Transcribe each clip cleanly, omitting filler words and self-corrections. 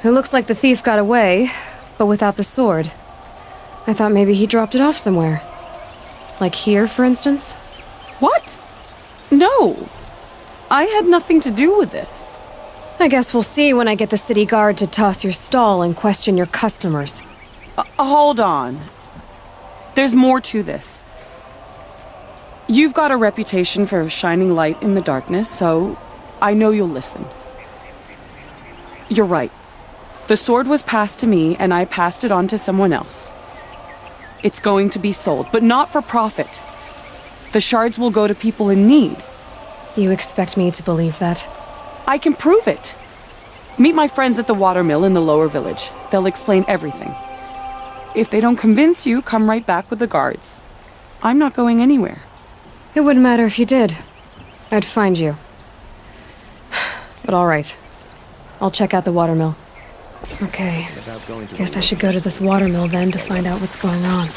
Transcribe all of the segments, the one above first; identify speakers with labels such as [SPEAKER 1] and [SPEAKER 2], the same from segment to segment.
[SPEAKER 1] It looks like the thief got away, but without the sword. I thought maybe he dropped it off somewhere. Like here, for instance?
[SPEAKER 2] What? No. I had nothing to do with this.
[SPEAKER 1] I guess we'll see when I get the city guard to toss your stall and question your customers.
[SPEAKER 2] Hold on. There's more to this. You've got a reputation for shining light in the darkness, so I know you'll listen. You're right. The sword was passed to me, and I passed it on to someone else. It's going to be sold, but not for profit. The shards will go to people in need.
[SPEAKER 1] You expect me to believe that?
[SPEAKER 2] I can prove it. Meet my friends at the watermill in the lower village. They'll explain everything. If they don't convince you, come right back with the guards. I'm not going anywhere.
[SPEAKER 1] It wouldn't matter if you did. I'd find you. But all right. I'll check out the watermill. Okay. Guess I should go to this watermill then to find out what's going on.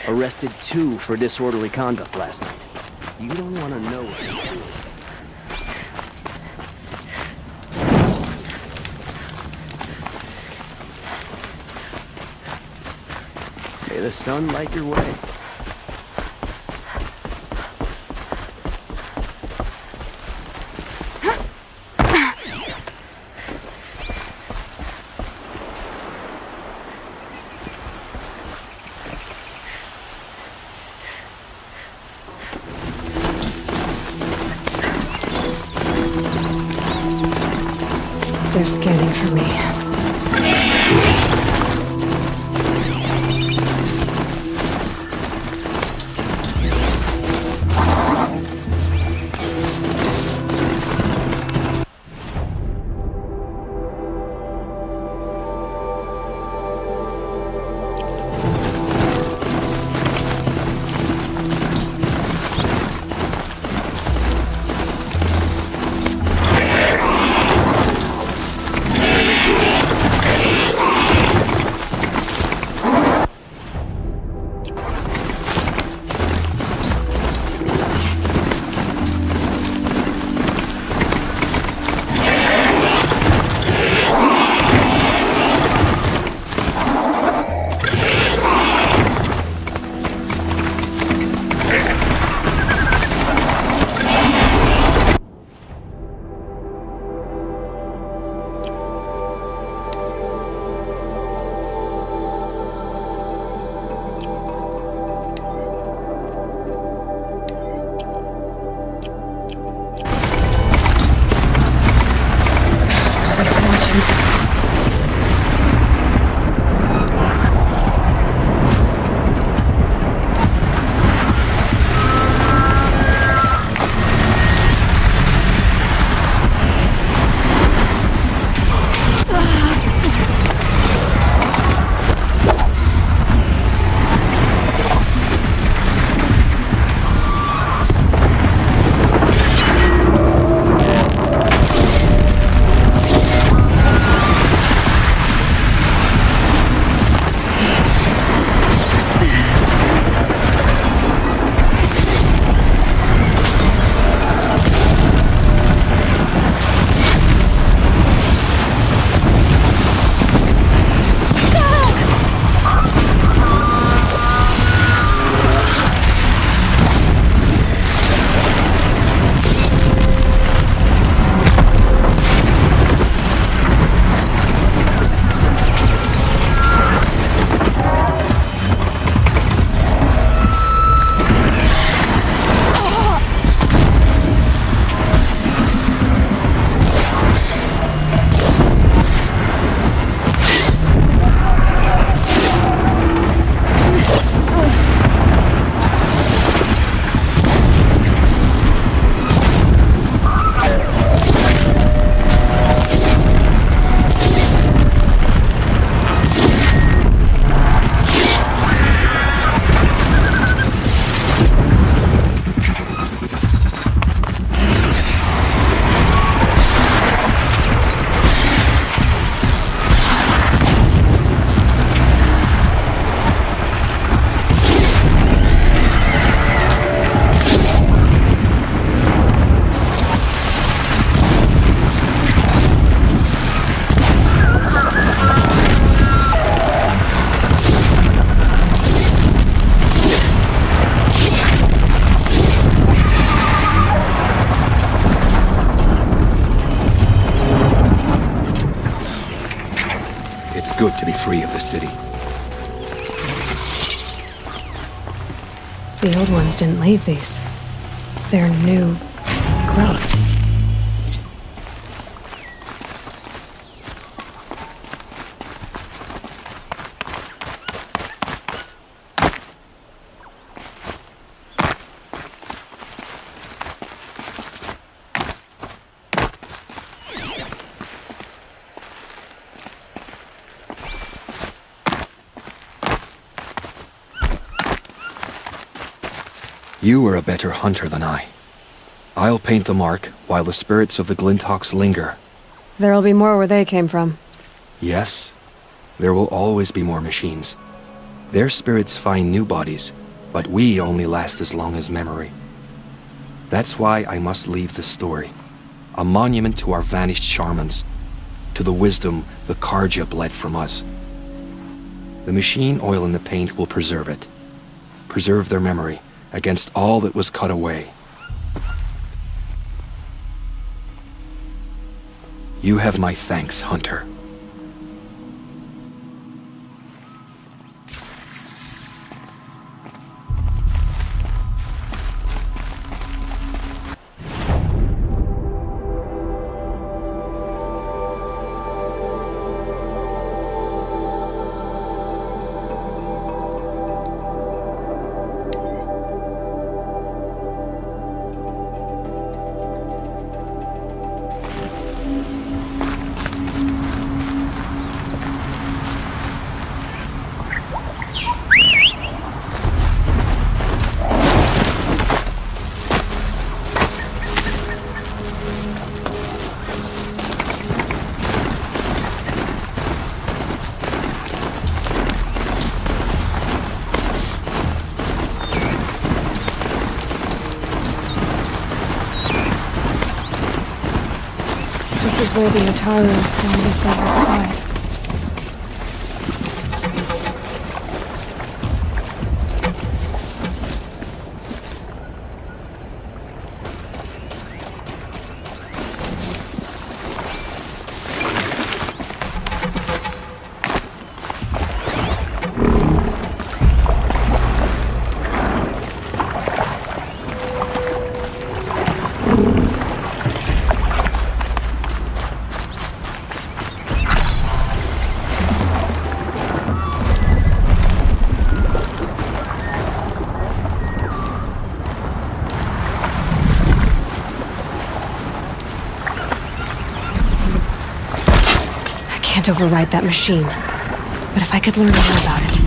[SPEAKER 3] Arrested 2 for disorderly conduct last night. You don't want to know what he's doing. May the sun light your way.
[SPEAKER 1] They're scanning for me.
[SPEAKER 4] the city.
[SPEAKER 1] The old ones didn't leave these. They're new growth.
[SPEAKER 4] You are a better hunter than I. I'll paint the mark while the spirits of the Glinthawks linger.
[SPEAKER 1] There'll be more where they came from.
[SPEAKER 4] Yes, there will always be more machines. Their spirits find new bodies, but we only last as long as memory. That's why I must leave this story. A monument to our vanished shamans, to the wisdom the Carja bled from us. The machine oil in the paint will preserve it. Preserve their memory against all that was cut away. You have my thanks, Hunter.
[SPEAKER 1] This is where the Utaru found the severed prize. I can't override that machine. But if I could learn more about it.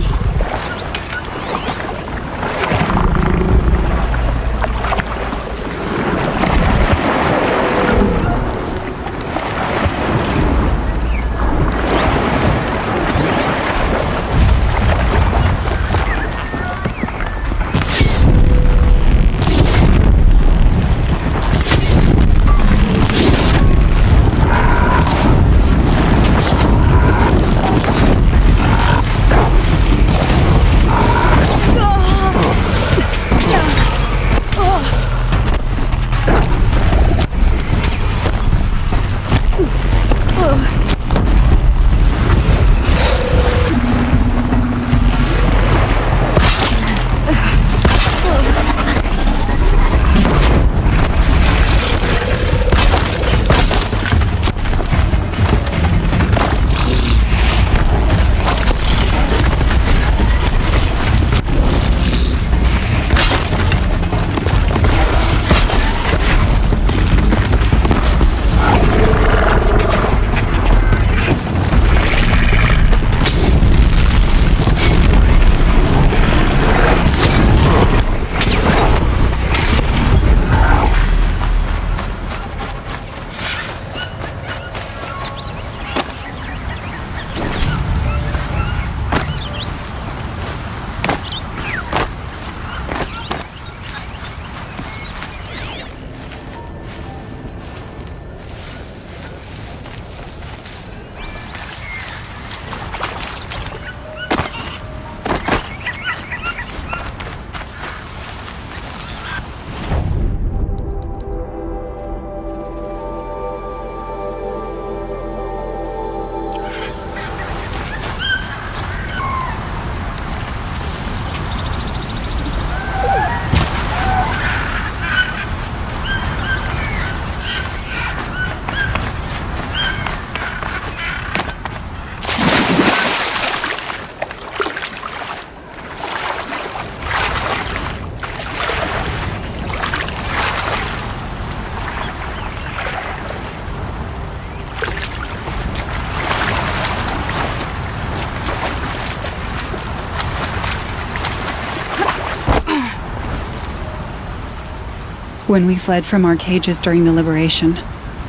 [SPEAKER 5] When we fled from our cages during the liberation,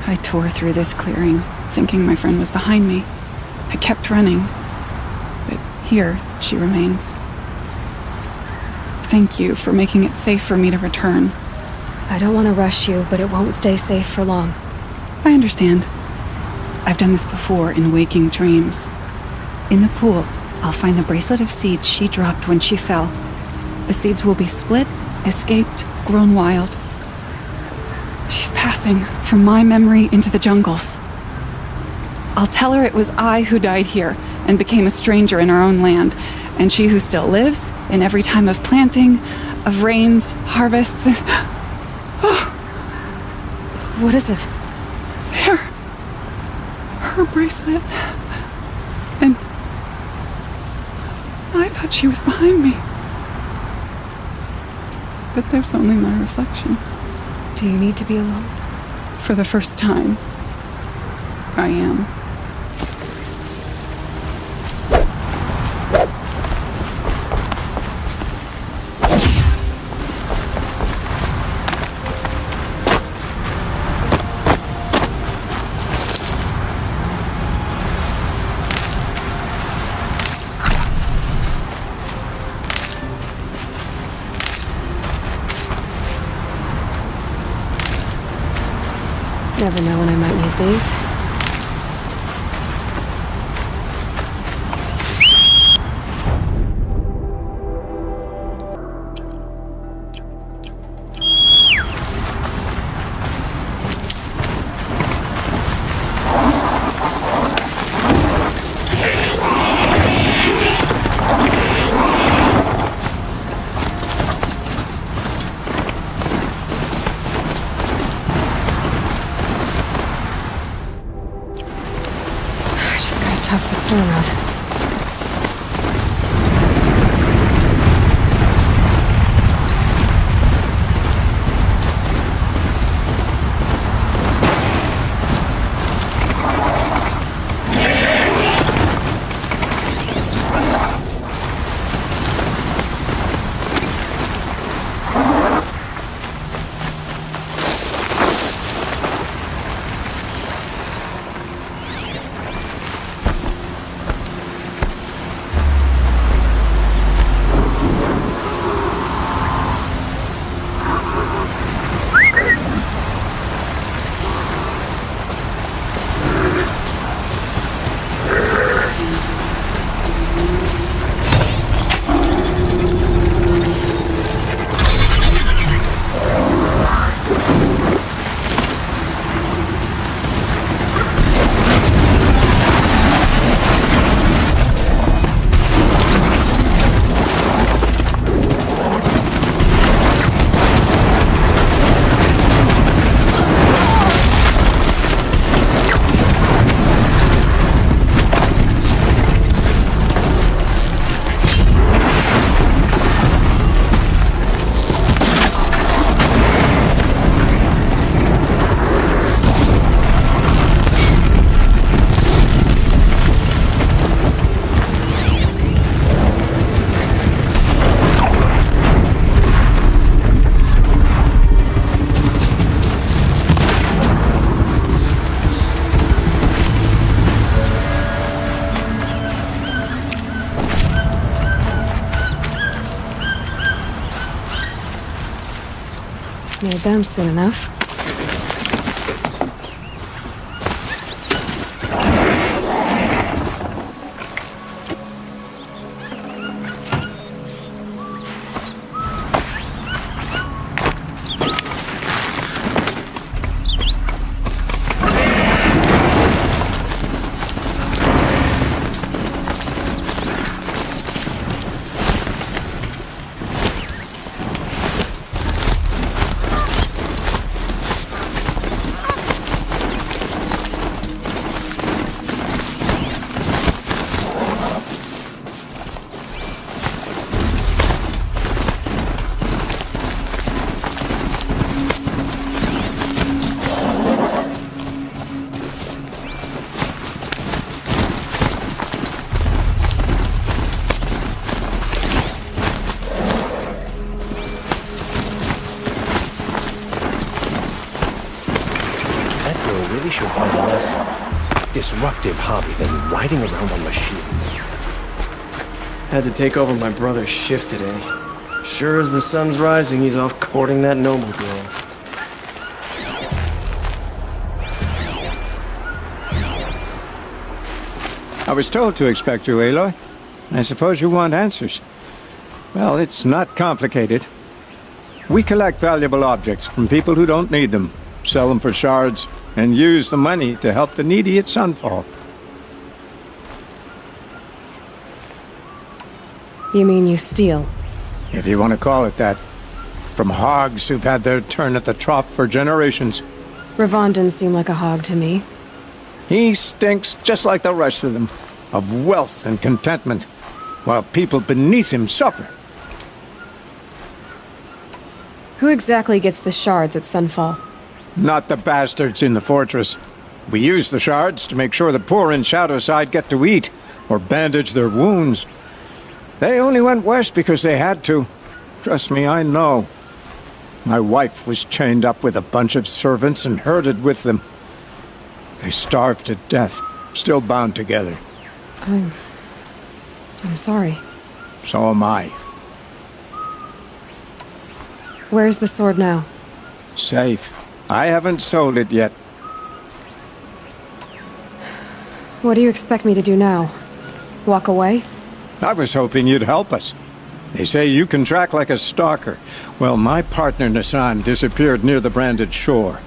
[SPEAKER 5] I tore through this clearing, thinking my friend was behind me. I kept running, but here she remains. Thank you for making it safe for me to return.
[SPEAKER 1] I don't want to rush you, but it won't stay safe for long.
[SPEAKER 5] I understand. I've done this before in waking dreams. In the pool, I'll find the bracelet of seeds she dropped when she fell. The seeds will be split, escaped, grown wild. She's passing from my memory into the jungles. I'll tell her it was I who died here and became a stranger in our own land, and she who still lives in every time of planting, of rains, harvests, and...
[SPEAKER 1] What is it?
[SPEAKER 5] There. Her bracelet. And I thought she was behind me. But there's only my reflection.
[SPEAKER 1] Do you need to be alone?
[SPEAKER 5] For the first time, I am.
[SPEAKER 1] Never know when I might need these. Tough the storm out. Made them soon enough.
[SPEAKER 6] disruptive hobby than riding around on machines.
[SPEAKER 7] Had to take over my brother's shift today. Sure as the sun's rising, he's off courting that noble girl.
[SPEAKER 8] I was told to expect you, Aloy. I suppose you want answers. Well, it's not complicated. We collect valuable objects from people who don't need them, sell them for shards, and use the money to help the needy at Sunfall.
[SPEAKER 1] You mean you steal?
[SPEAKER 8] If you want to call it that. From hogs who've had their turn at the trough for generations.
[SPEAKER 1] Ravon didn't seem like a hog to me.
[SPEAKER 8] He stinks just like the rest of them, of wealth and contentment, while people beneath him suffer.
[SPEAKER 1] Who exactly gets the shards at Sunfall?
[SPEAKER 8] Not the bastards in the fortress. We use the shards to make sure the poor in Shadowside get to eat, or bandage their wounds. They only went west because they had to. Trust me, I know. My wife was chained up with a bunch of servants and herded with them. They starved to death, still bound together.
[SPEAKER 1] I'm sorry.
[SPEAKER 8] So am I.
[SPEAKER 1] Where's the sword now?
[SPEAKER 8] Safe. I haven't sold it yet.
[SPEAKER 1] What do you expect me to do now? Walk away?
[SPEAKER 8] I was hoping you'd help us. They say you can track like a stalker. Well, my partner Nassan disappeared near the branded shore.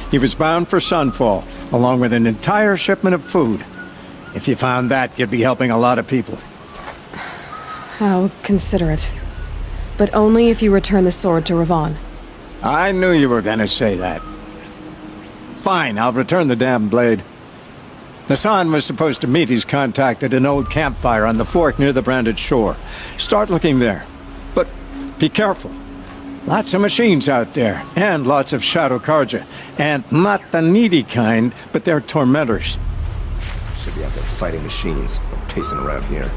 [SPEAKER 8] He was bound for Sunfall, along with an entire shipment of food. If you found that, you'd be helping a lot of people.
[SPEAKER 1] I'll consider it. But only if you return the sword to Ravon.
[SPEAKER 8] I knew you were gonna say that. Fine, I'll return the damn blade. Nassan was supposed to meet his contact at an old campfire on the fork near the branded shore. Start looking there. But be careful. Lots of machines out there, and lots of Shadow Karja. And not the needy kind, but they're tormentors.
[SPEAKER 6] Should be out there fighting machines, not pacing around here.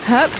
[SPEAKER 1] Hup.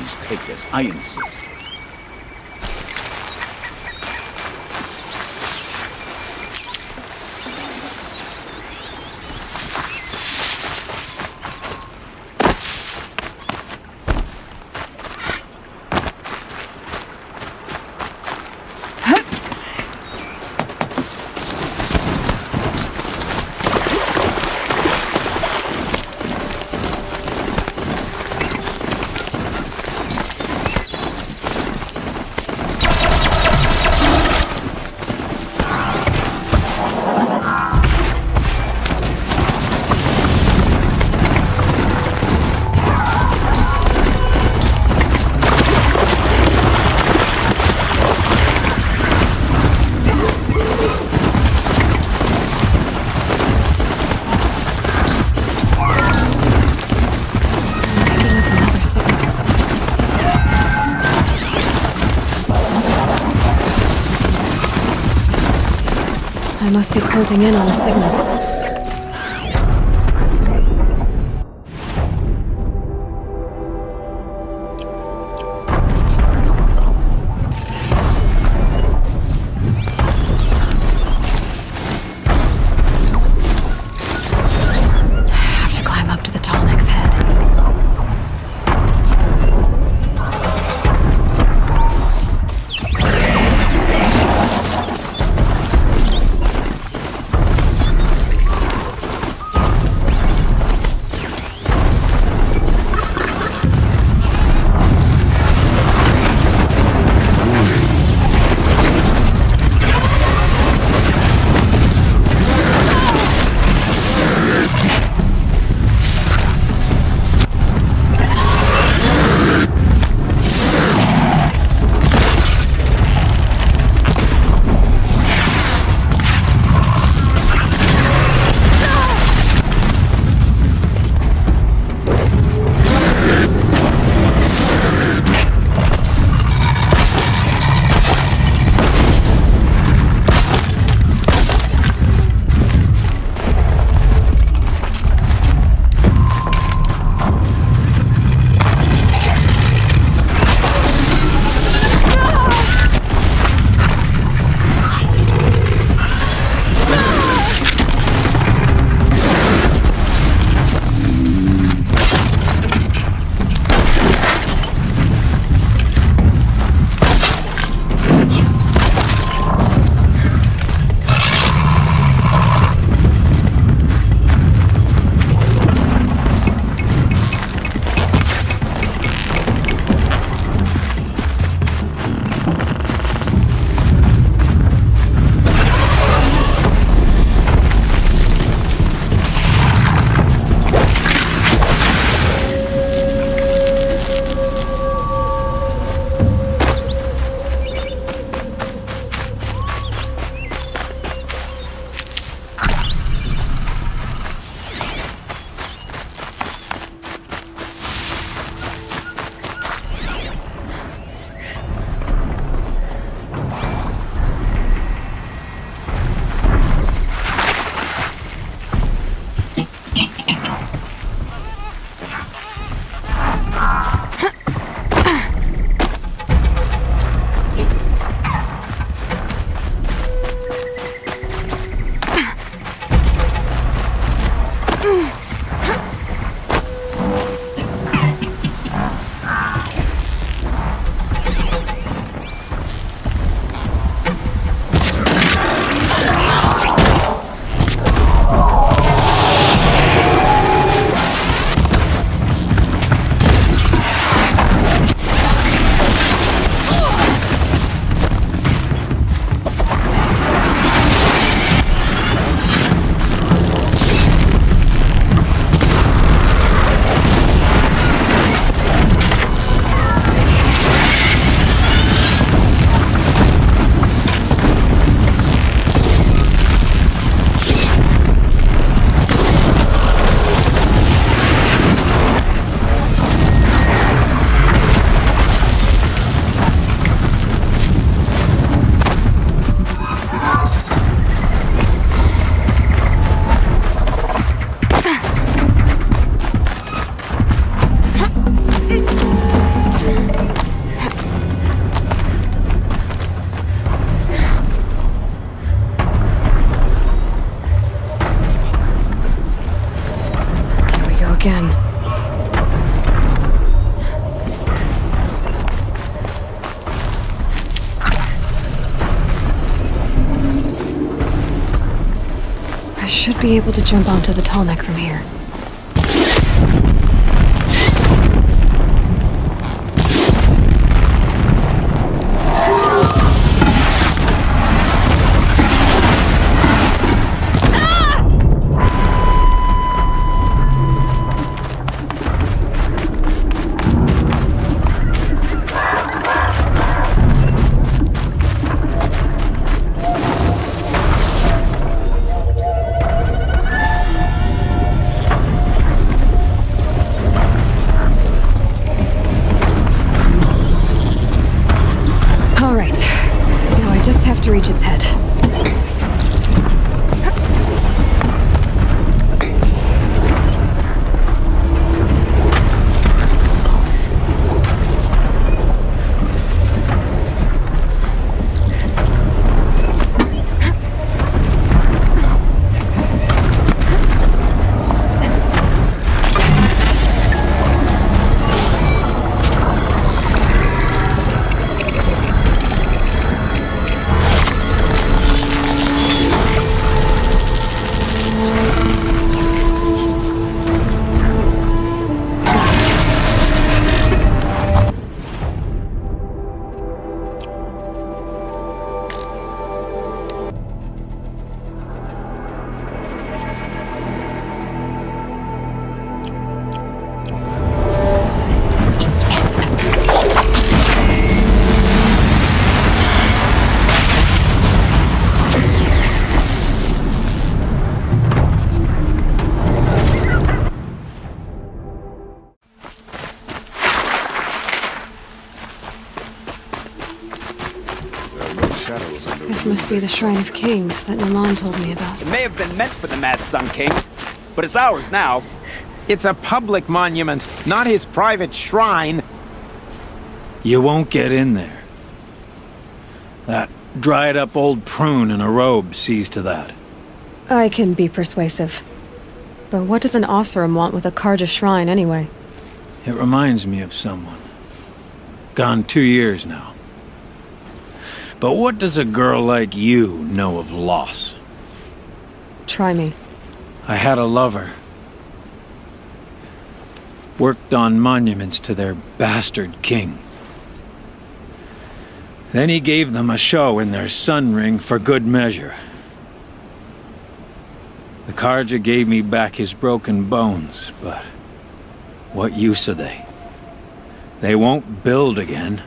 [SPEAKER 9] Please take this. I insist.
[SPEAKER 1] I must be closing in on a signal. I have to climb up to the Tallneck's head. should be able to jump onto the tall neck from here. To reach its head. This must be the Shrine of Kings that Milan told me about.
[SPEAKER 9] It may have been meant for the Mad Sun King, but it's ours now.
[SPEAKER 10] It's a public monument, not his private shrine.
[SPEAKER 8] You won't get in there. That dried-up old prune in a robe sees to that.
[SPEAKER 1] I can be persuasive. But what does an Oseram want with a Carja shrine, anyway?
[SPEAKER 8] It reminds me of someone. Gone 2 years now. But what does a girl like you know of loss?
[SPEAKER 1] Try me.
[SPEAKER 8] I had a lover. Worked on monuments to their bastard king. Then he gave them a show in their sun ring for good measure. The Carja gave me back his broken bones, but what use are they? They won't build again.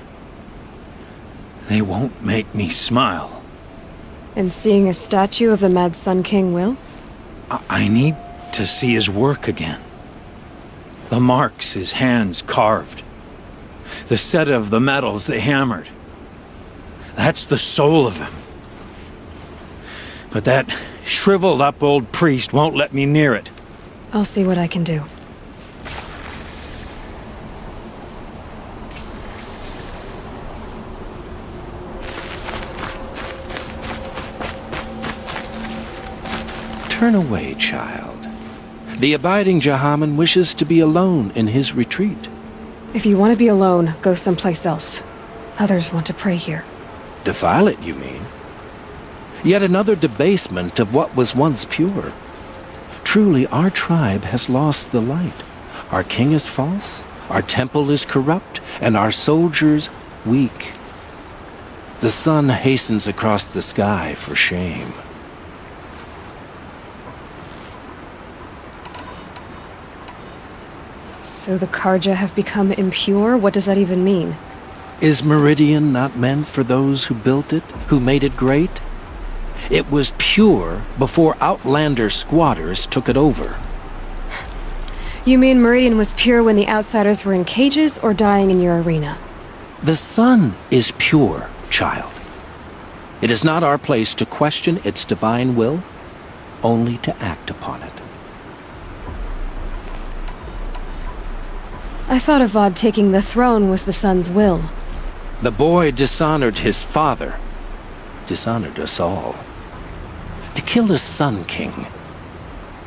[SPEAKER 8] They won't make me smile.
[SPEAKER 1] And seeing a statue of the Mad Sun King will?
[SPEAKER 8] I need to see his work again. The marks his hands carved. The set of the metals they hammered. That's the soul of him. But that shriveled up old priest won't let me near it.
[SPEAKER 1] I'll see what I can do.
[SPEAKER 11] Turn away, child. The abiding Jahaman wishes to be alone in his retreat.
[SPEAKER 1] If you want to be alone, go someplace else. Others want to pray here.
[SPEAKER 11] Defile it, you mean? Yet another debasement of what was once pure. Truly, our tribe has lost the light. Our king is false, our temple is corrupt, and our soldiers weak. The sun hastens across the sky for shame.
[SPEAKER 1] So the Carja have become impure? What does that even mean?
[SPEAKER 11] Is Meridian not meant for those who built it, who made it great? It was pure before outlander squatters took it over.
[SPEAKER 1] You mean Meridian was pure when the outsiders were in cages or dying in your arena?
[SPEAKER 11] The sun is pure, child. It is not our place to question its divine will, only to act upon it.
[SPEAKER 1] I thought Avad taking the throne was the sun's will.
[SPEAKER 11] The boy dishonored his father, dishonored us all. To kill his Sun King.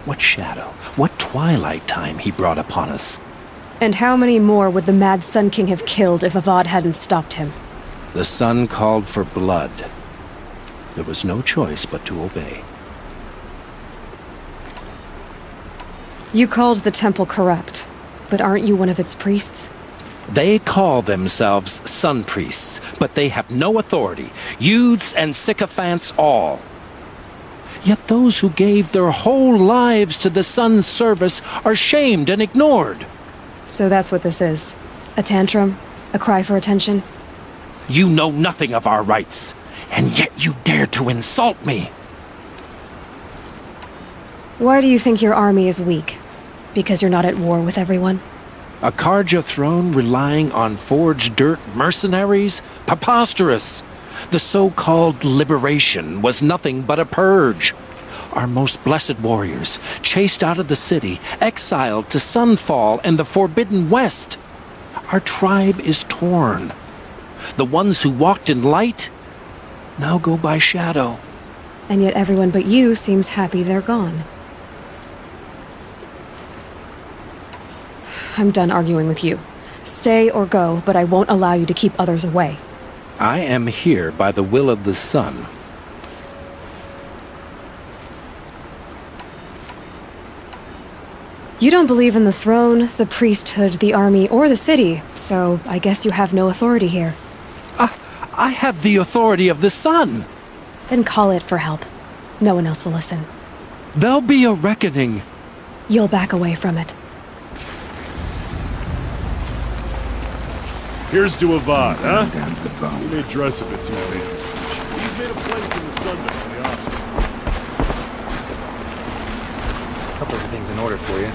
[SPEAKER 11] What shadow, what twilight time he brought upon us.
[SPEAKER 1] And how many more would the Mad Sun King have killed if Avad hadn't stopped him?
[SPEAKER 11] The sun called for blood. There was no choice but to obey.
[SPEAKER 1] You called the temple corrupt, but aren't you one of its priests?
[SPEAKER 11] They call themselves sun priests, but they have no authority. Youths and sycophants all. Yet those who gave their whole lives to the sun's service are shamed and ignored.
[SPEAKER 1] So that's what this is. A tantrum? A cry for attention?
[SPEAKER 11] You know nothing of our rights, and yet you dare to insult me.
[SPEAKER 1] Why do you think your army is weak? Because you're not at war with everyone?
[SPEAKER 11] A Karja throne relying on forged dirt mercenaries? Preposterous! The so-called liberation was nothing but a purge. Our most blessed warriors, chased out of the city, exiled to Sunfall and the Forbidden West. Our tribe is torn. The ones who walked in light now go by shadow.
[SPEAKER 1] And yet everyone but you seems happy they're gone. I'm done arguing with you. Stay or go, but I won't allow you to keep others away.
[SPEAKER 11] I am here by the will of the sun.
[SPEAKER 1] You don't believe in the throne, the priesthood, the army, or the city, so I guess you have no authority here.
[SPEAKER 11] I have the authority of the sun.
[SPEAKER 1] Then call it for help. No one else will listen.
[SPEAKER 11] There'll be a reckoning.
[SPEAKER 1] You'll back away from it.
[SPEAKER 12] Here's to Avad, huh? You may dress a bit too late. He's made a place in the sun to be awesome.
[SPEAKER 13] A couple of things in order for you.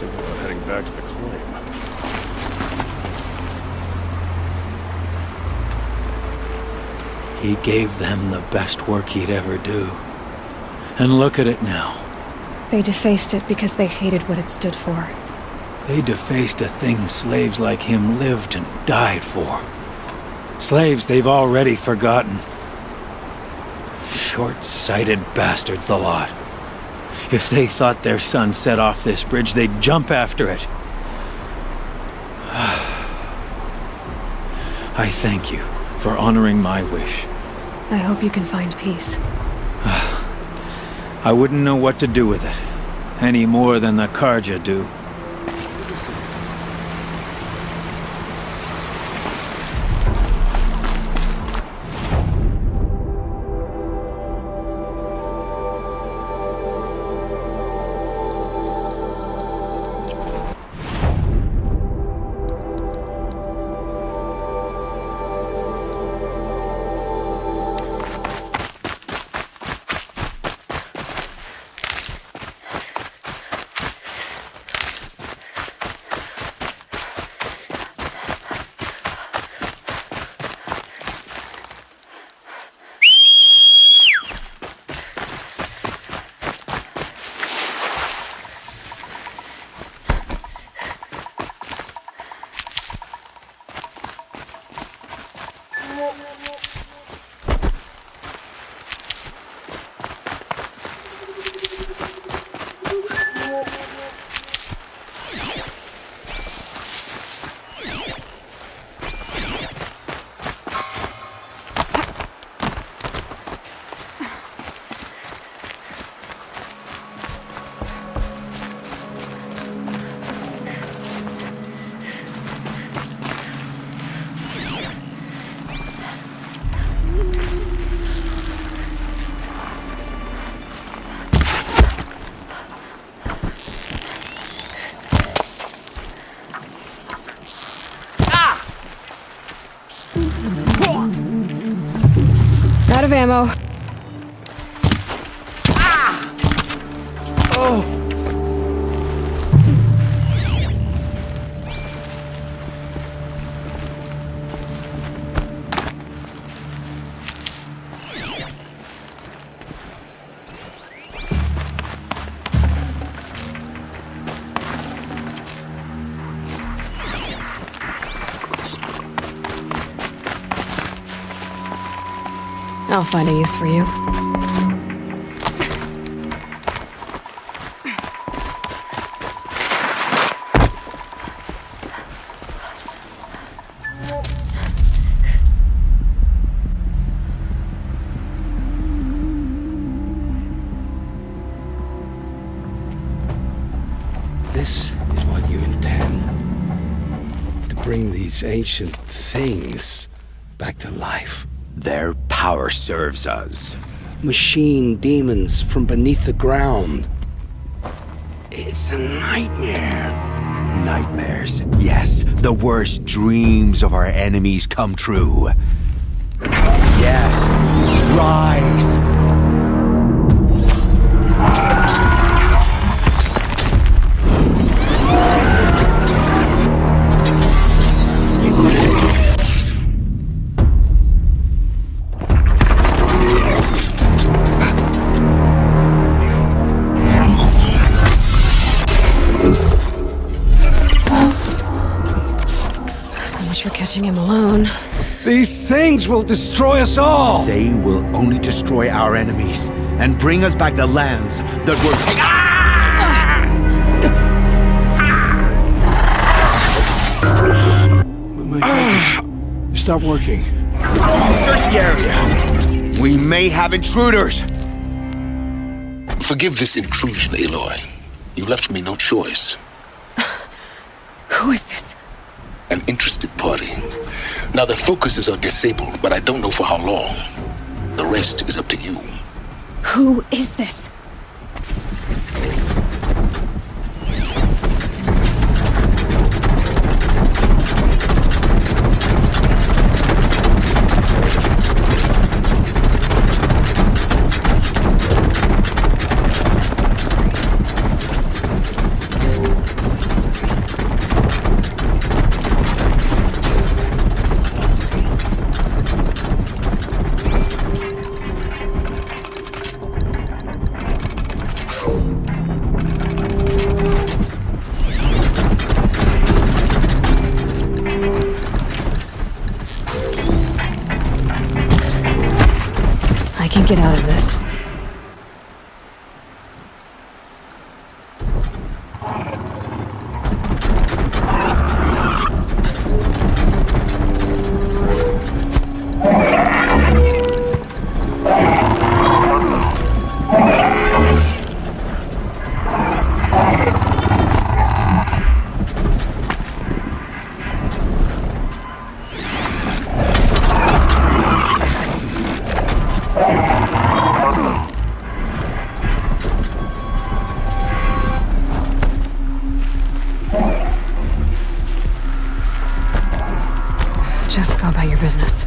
[SPEAKER 12] Thinking about heading back to the claim.
[SPEAKER 13] He gave them the best work he'd ever do. And look at it now.
[SPEAKER 1] They defaced it because they hated what it stood for.
[SPEAKER 13] They defaced a thing slaves like him lived and died for. Slaves they've already forgotten. Short-sighted bastards, the lot. If they thought their son set off this bridge, they'd jump after it. I thank you for honoring my wish.
[SPEAKER 1] I hope you can find peace.
[SPEAKER 13] I wouldn't know what to do with it, any more than the Karja do.
[SPEAKER 1] Out of ammo. I'll find a use for you.
[SPEAKER 14] bring these ancient things back to life?
[SPEAKER 15] Their power serves us.
[SPEAKER 14] Machine demons from beneath the ground. It's a nightmare.
[SPEAKER 15] Nightmares. Yes, the worst dreams of our enemies come true. Yes, rise!
[SPEAKER 1] For catching him alone.
[SPEAKER 14] These things will destroy us all!
[SPEAKER 15] They will only destroy our enemies and bring us back the lands that were taken.
[SPEAKER 14] My focus. Stop working.
[SPEAKER 15] Search the area. We may have intruders.
[SPEAKER 16] Forgive this intrusion, Aloy. You left me no choice.
[SPEAKER 1] Who is this?
[SPEAKER 16] An interested party. Now their focuses are disabled, but I don't know for how long. The rest is up to you.
[SPEAKER 1] Who is this? I can get out of this. Just go about your business.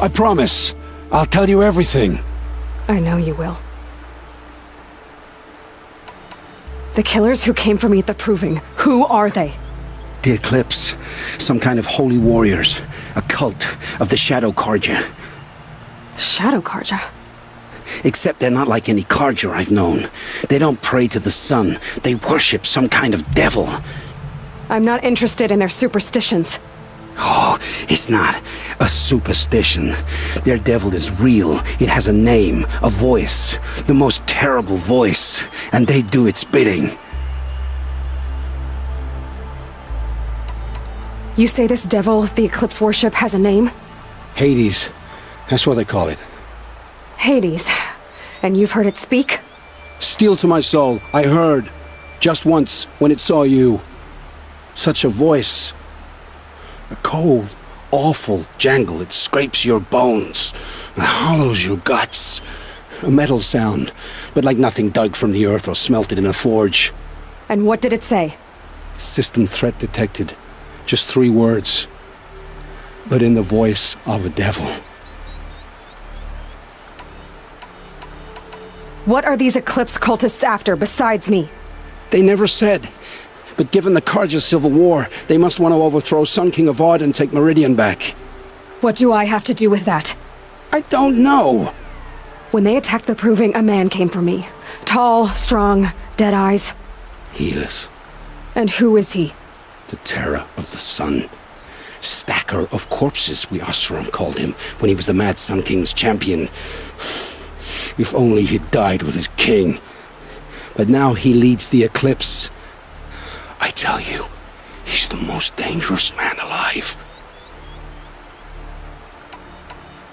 [SPEAKER 15] I promise. I'll tell you everything.
[SPEAKER 1] I know you will. The killers who came for me at the Proving, who are they?
[SPEAKER 15] The Eclipse. Some kind of holy warriors. A cult of the Shadow Carja.
[SPEAKER 1] Shadow Carja?
[SPEAKER 15] Except they're not like any Carja I've known. They don't pray to the sun. They worship some kind of devil.
[SPEAKER 1] I'm not interested in their superstitions.
[SPEAKER 15] Oh, it's not a superstition. Their devil is real. It has a name, a voice. The most terrible voice. And they do its bidding.
[SPEAKER 1] You say this devil the Eclipse worship has a name?
[SPEAKER 15] Hades. That's what they call it.
[SPEAKER 1] Hades. And you've heard it speak?
[SPEAKER 15] Steel to my soul. I heard. Just once, when it saw you. Such a voice. A cold, awful jangle. It scrapes your bones. It hollows your guts. A metal sound, but like nothing dug from the earth or smelted in a forge.
[SPEAKER 1] And what did it say?
[SPEAKER 15] System threat detected. Just 3 words. But in the voice of a devil.
[SPEAKER 1] What are these Eclipse cultists after besides me?
[SPEAKER 15] They never said. But given the Carja civil war, they must want to overthrow Sun King Avad and take Meridian back.
[SPEAKER 1] What do I have to do with that?
[SPEAKER 15] I don't know.
[SPEAKER 1] When they attacked the Proving, a man came for me. Tall, strong, dead eyes.
[SPEAKER 15] Helis.
[SPEAKER 1] And who is he?
[SPEAKER 15] The terror of the sun. Stacker of corpses, we Oseram called him, when he was the Mad Sun King's champion. If only he'd died with his king. But now he leads the Eclipse. I tell you, he's the most dangerous man alive.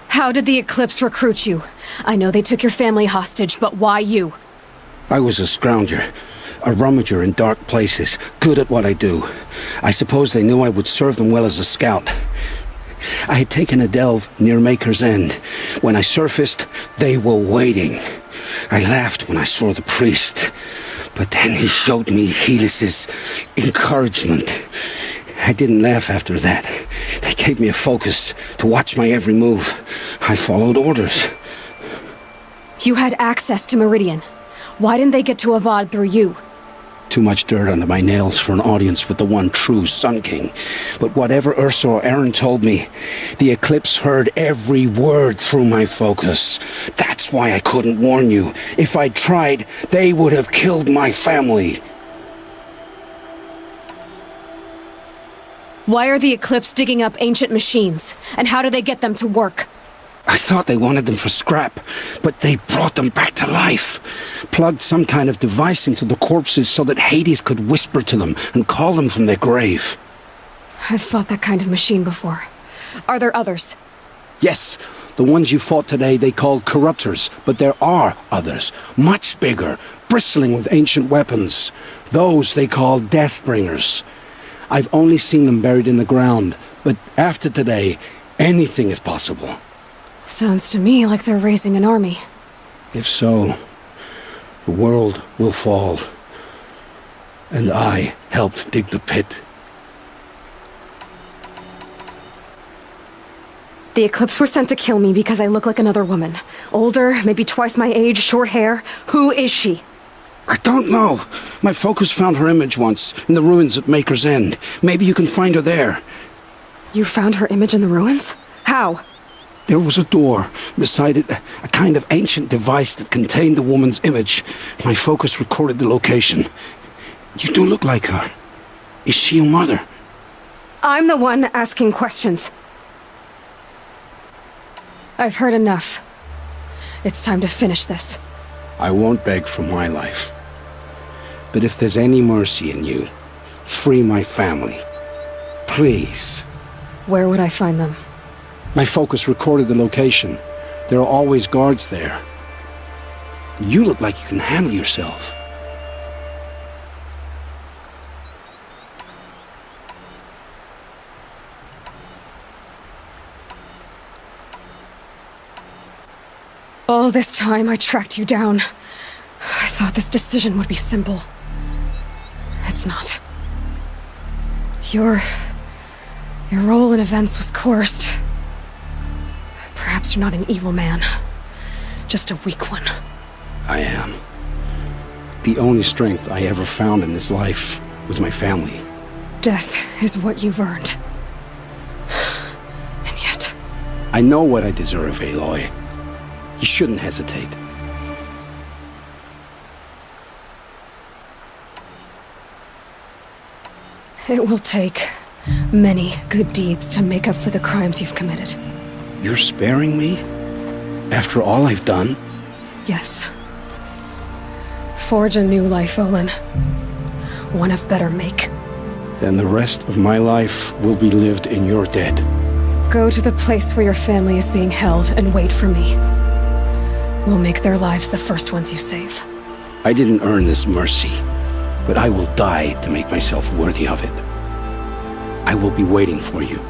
[SPEAKER 1] How did the Eclipse recruit you? I know they took your family hostage, but why you?
[SPEAKER 15] I was a scrounger, a rummager in dark places, good at what I do. I suppose they knew I would serve them well as a scout. I had taken a delve near Maker's End. When I surfaced, they were waiting. I laughed when I saw the priest, but then he showed me Helis's encouragement. I didn't laugh after that. They gave me a focus to watch my every move. I followed orders.
[SPEAKER 1] You had access to Meridian. Why didn't they get to Avad through you?
[SPEAKER 15] Too much dirt under my nails for an audience with the one true Sun King. But whatever Ursa or Eren told me, the Eclipse heard every word through my focus. That's why I couldn't warn you. If I'd tried, they would have killed my family.
[SPEAKER 1] Why are the Eclipse digging up ancient machines? And how do they get them to work?
[SPEAKER 15] I thought they wanted them for scrap, but they brought them back to life. Plugged some kind of device into the corpses so that Hades could whisper to them and call them from their grave.
[SPEAKER 1] I've fought that kind of machine before. Are there others?
[SPEAKER 15] Yes, the ones you fought today they called Corruptors, but there are others, much bigger, bristling with ancient weapons. Those they call Deathbringers. I've only seen them buried in the ground, but after today, anything is possible.
[SPEAKER 1] Sounds to me like they're raising an army.
[SPEAKER 15] If so, the world will fall. And I helped dig the pit.
[SPEAKER 1] The Eclipse were sent to kill me because I look like another woman. Older, maybe twice my age, short hair. Who is she?
[SPEAKER 15] I don't know. My focus found her image once, in the ruins at Maker's End. Maybe you can find her there.
[SPEAKER 1] You found her image in the ruins? How?
[SPEAKER 15] There was a door. Beside it, a kind of ancient device that contained the woman's image. My focus recorded the location. You do look like her. Is she your mother?
[SPEAKER 1] I'm the one asking questions. I've heard enough. It's time to finish this.
[SPEAKER 15] I won't beg for my life. But if there's any mercy in you, free my family. Please.
[SPEAKER 1] Where would I find them?
[SPEAKER 15] My focus recorded the location. There are always guards there. You look like you can handle yourself.
[SPEAKER 1] All this time I tracked you down. I thought this decision would be simple. It's not. Your role in events was coerced. Perhaps you're not an evil man, just a weak one.
[SPEAKER 15] I am. The only strength I ever found in this life was my family.
[SPEAKER 1] Death is what you've earned. And yet...
[SPEAKER 15] I know what I deserve, Aloy. You shouldn't hesitate.
[SPEAKER 1] It will take many good deeds to make up for the crimes you've committed.
[SPEAKER 15] You're sparing me? After all I've done?
[SPEAKER 1] Yes. Forge a new life, Olin. One of better make.
[SPEAKER 15] Then the rest of my life will be lived in your debt.
[SPEAKER 1] Go to the place where your family is being held and wait for me. We'll make their lives the first ones you save.
[SPEAKER 15] I didn't earn this mercy, but I will die to make myself worthy of it. I will be waiting for you.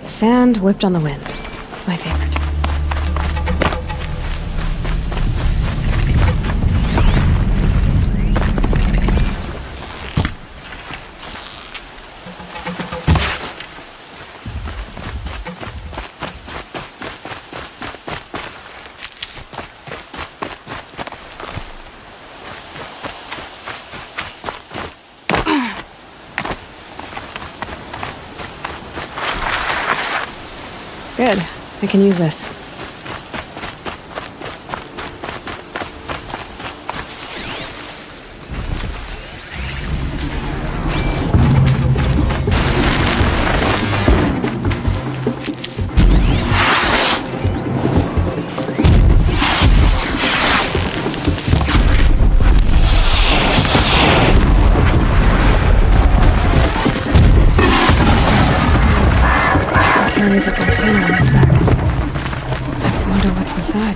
[SPEAKER 1] Sand whipped on the wind. My favorite. Good. I can use this. Carries a container on its back. I wonder what's inside.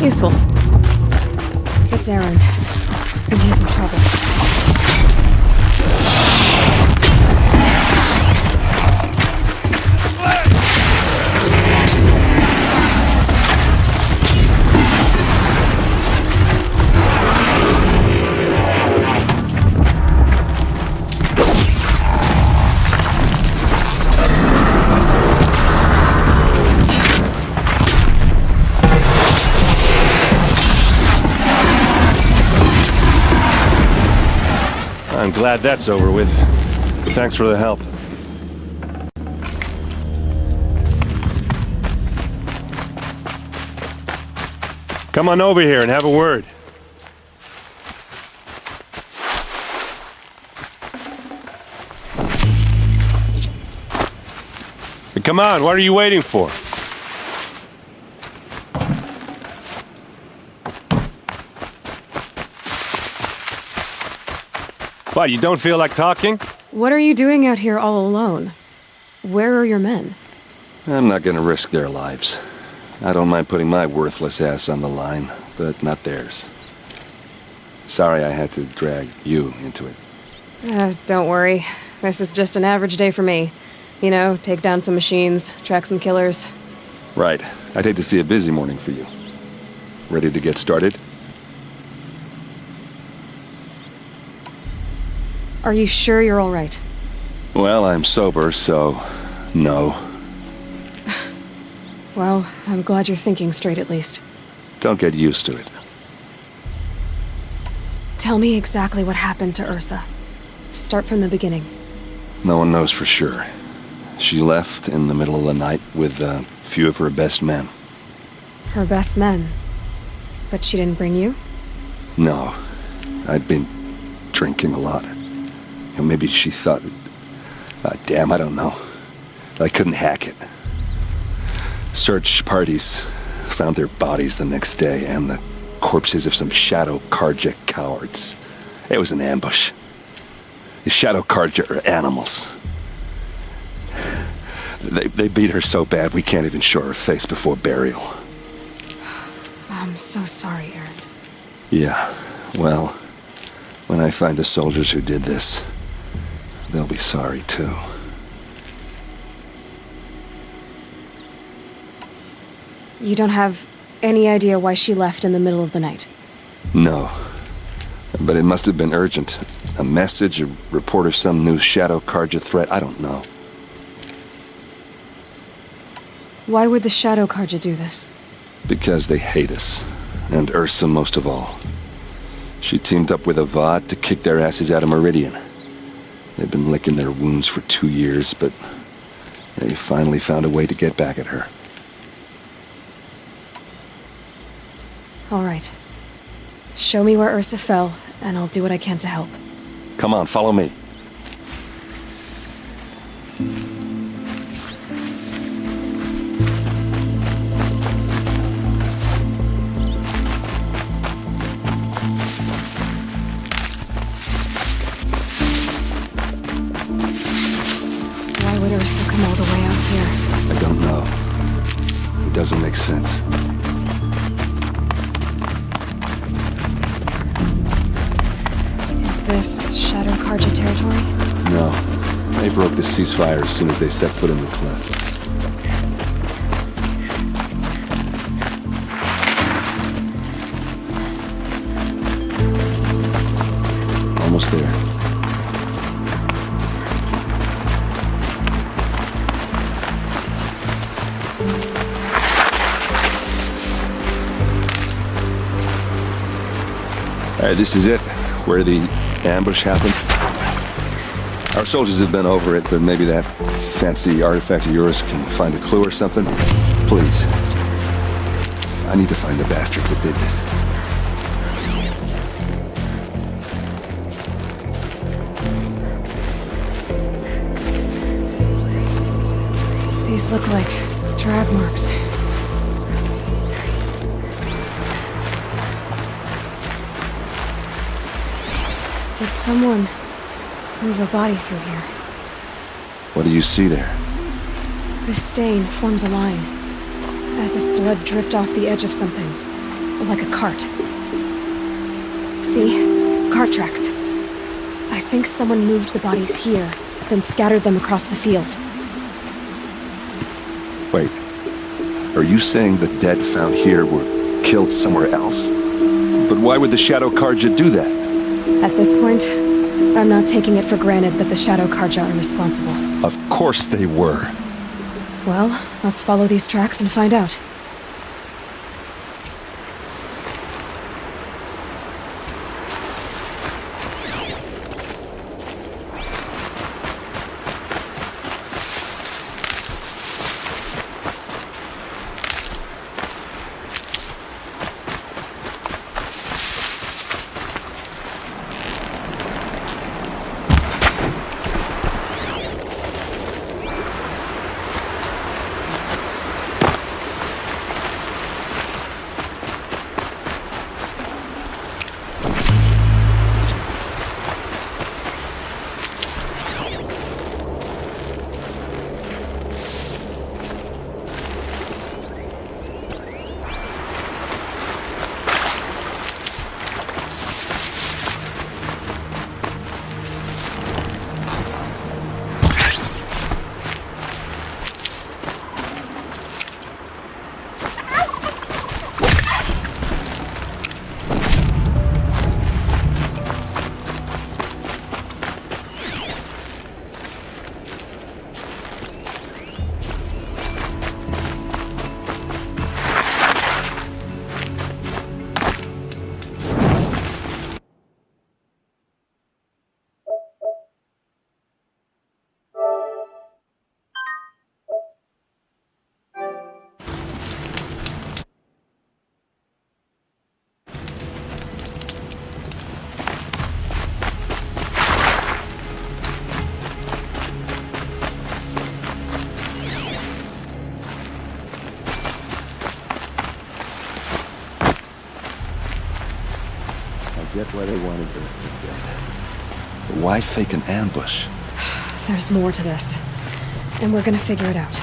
[SPEAKER 1] Useful. It's Erend, and he's in trouble.
[SPEAKER 17] I'm glad that's over with. Thanks for the help. Come on over here and have a word. Hey, come on, what are you waiting for? What, you don't feel like talking?
[SPEAKER 1] What are you doing out here all alone? Where are your men?
[SPEAKER 18] I'm not gonna risk their lives. I don't mind putting my worthless ass on the line, but not theirs. Sorry I had to drag you into it.
[SPEAKER 1] Don't worry. This is just an average day for me. You know, take down some machines, track some killers.
[SPEAKER 18] Right. I'd hate to see a busy morning for you. Ready to get started?
[SPEAKER 1] Are you sure you're all right?
[SPEAKER 18] Well, I'm sober, so no.
[SPEAKER 1] Well, I'm glad you're thinking straight at least.
[SPEAKER 18] Don't get used to it.
[SPEAKER 1] Tell me exactly what happened to Ursa. Start from the beginning.
[SPEAKER 18] No one knows for sure. She left in the middle of the night with a few of her best men.
[SPEAKER 1] Her best men? But she didn't bring you?
[SPEAKER 18] No. I'd been drinking a lot. Maybe she thought, damn, I don't know. I couldn't hack it. Search parties found their bodies the next day and the corpses of some Shadow Carja cowards. It was an ambush. The Shadow Carja are animals. They beat her so bad we can't even show her face before burial.
[SPEAKER 1] I'm so sorry, Erend.
[SPEAKER 18] Yeah, well, when I find the soldiers who did this, they'll be sorry too.
[SPEAKER 1] You don't have any idea why she left in the middle of the night?
[SPEAKER 18] No. But it must have been urgent. A message, a report of some new Shadow Carja threat, I don't know.
[SPEAKER 1] Why would the Shadow Carja do this?
[SPEAKER 18] Because they hate us. And Ursa most of all. She teamed up with Avad to kick their asses out of Meridian. They've been licking their wounds for 2 years, but they finally found a way to get back at her.
[SPEAKER 1] All right. Show me where Ursa fell, and I'll do what I can to help.
[SPEAKER 18] Come on, follow me.
[SPEAKER 1] Why would Ursa come all the way out here?
[SPEAKER 18] I don't know. It doesn't make sense.
[SPEAKER 1] Is this Shadow Carja territory?
[SPEAKER 18] No. They broke the ceasefire as soon as they set foot in the cleft. Almost there. All right, this is it. Where the ambush happened. Our soldiers have been over it, but maybe that fancy artifact of yours can find a clue or something. Please. I need to find the bastards that did this.
[SPEAKER 1] These look like drag marks. Did someone move a body through here?
[SPEAKER 18] What do you see there?
[SPEAKER 1] The stain forms a line, as if blood dripped off the edge of something. like a cart. See? Cart tracks. I think someone moved the bodies here, then scattered them across the field.
[SPEAKER 18] Wait. Are you saying the dead found here were killed somewhere else? But why would the Shadow Carja do that?
[SPEAKER 1] At this point, I'm not taking it for granted that the Shadow Carja are responsible.
[SPEAKER 18] Of course they were.
[SPEAKER 1] Well, let's follow these tracks and find out.
[SPEAKER 18] Get why they wanted to get. But why fake an ambush?
[SPEAKER 1] There's more to this, and we're gonna figure it out.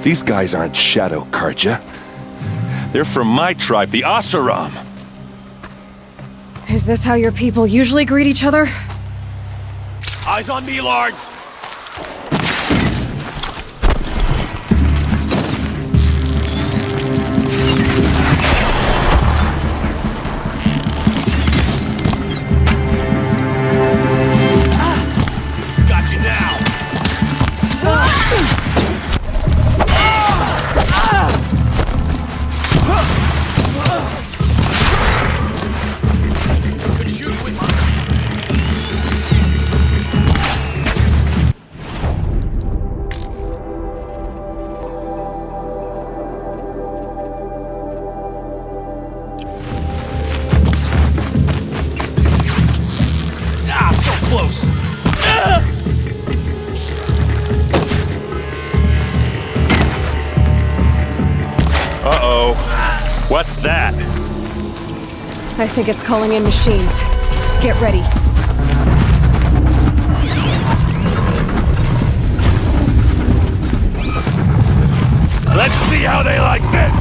[SPEAKER 18] These guys aren't Shadow Carja. They're from my tribe, the Oseram.
[SPEAKER 1] Is this how your people usually greet each other?
[SPEAKER 9] Eyes on me, Lords! Got you now! Could shoot with my... so close!
[SPEAKER 17] Uh-oh. What's that?
[SPEAKER 1] I think it's calling in machines. Get ready.
[SPEAKER 9] Let's see how they like this!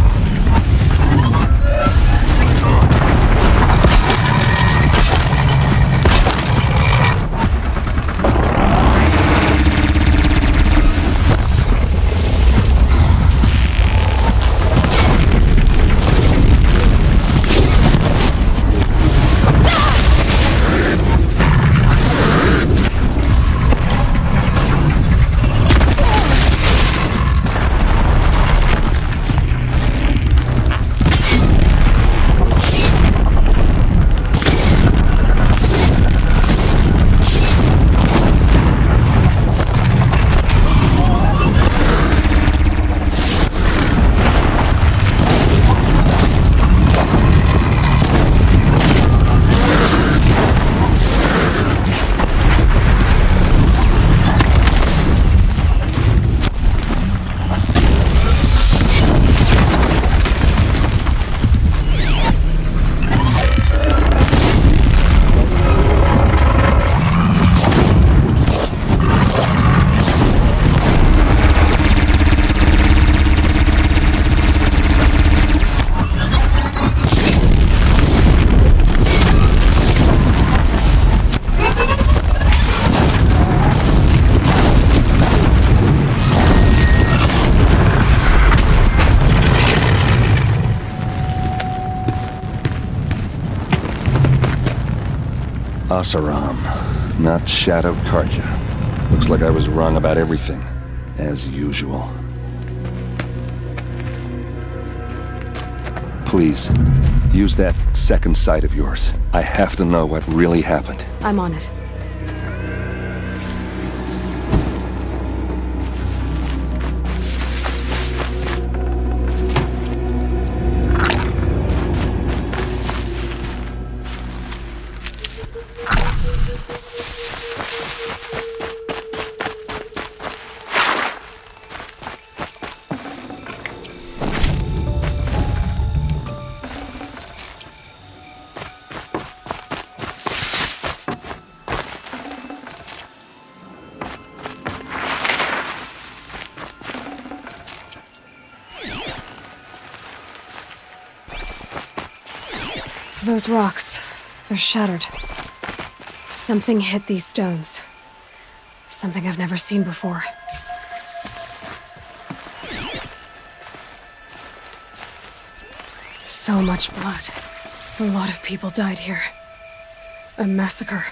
[SPEAKER 18] Oseram, not Shadow Carja. Looks like I was wrong about everything, as usual. Please, use that second sight of yours. I have to know what really happened.
[SPEAKER 1] I'm on it. Those rocks, they're shattered. Something hit these stones. Something I've never seen before. So much blood. A lot of people died here. A massacre.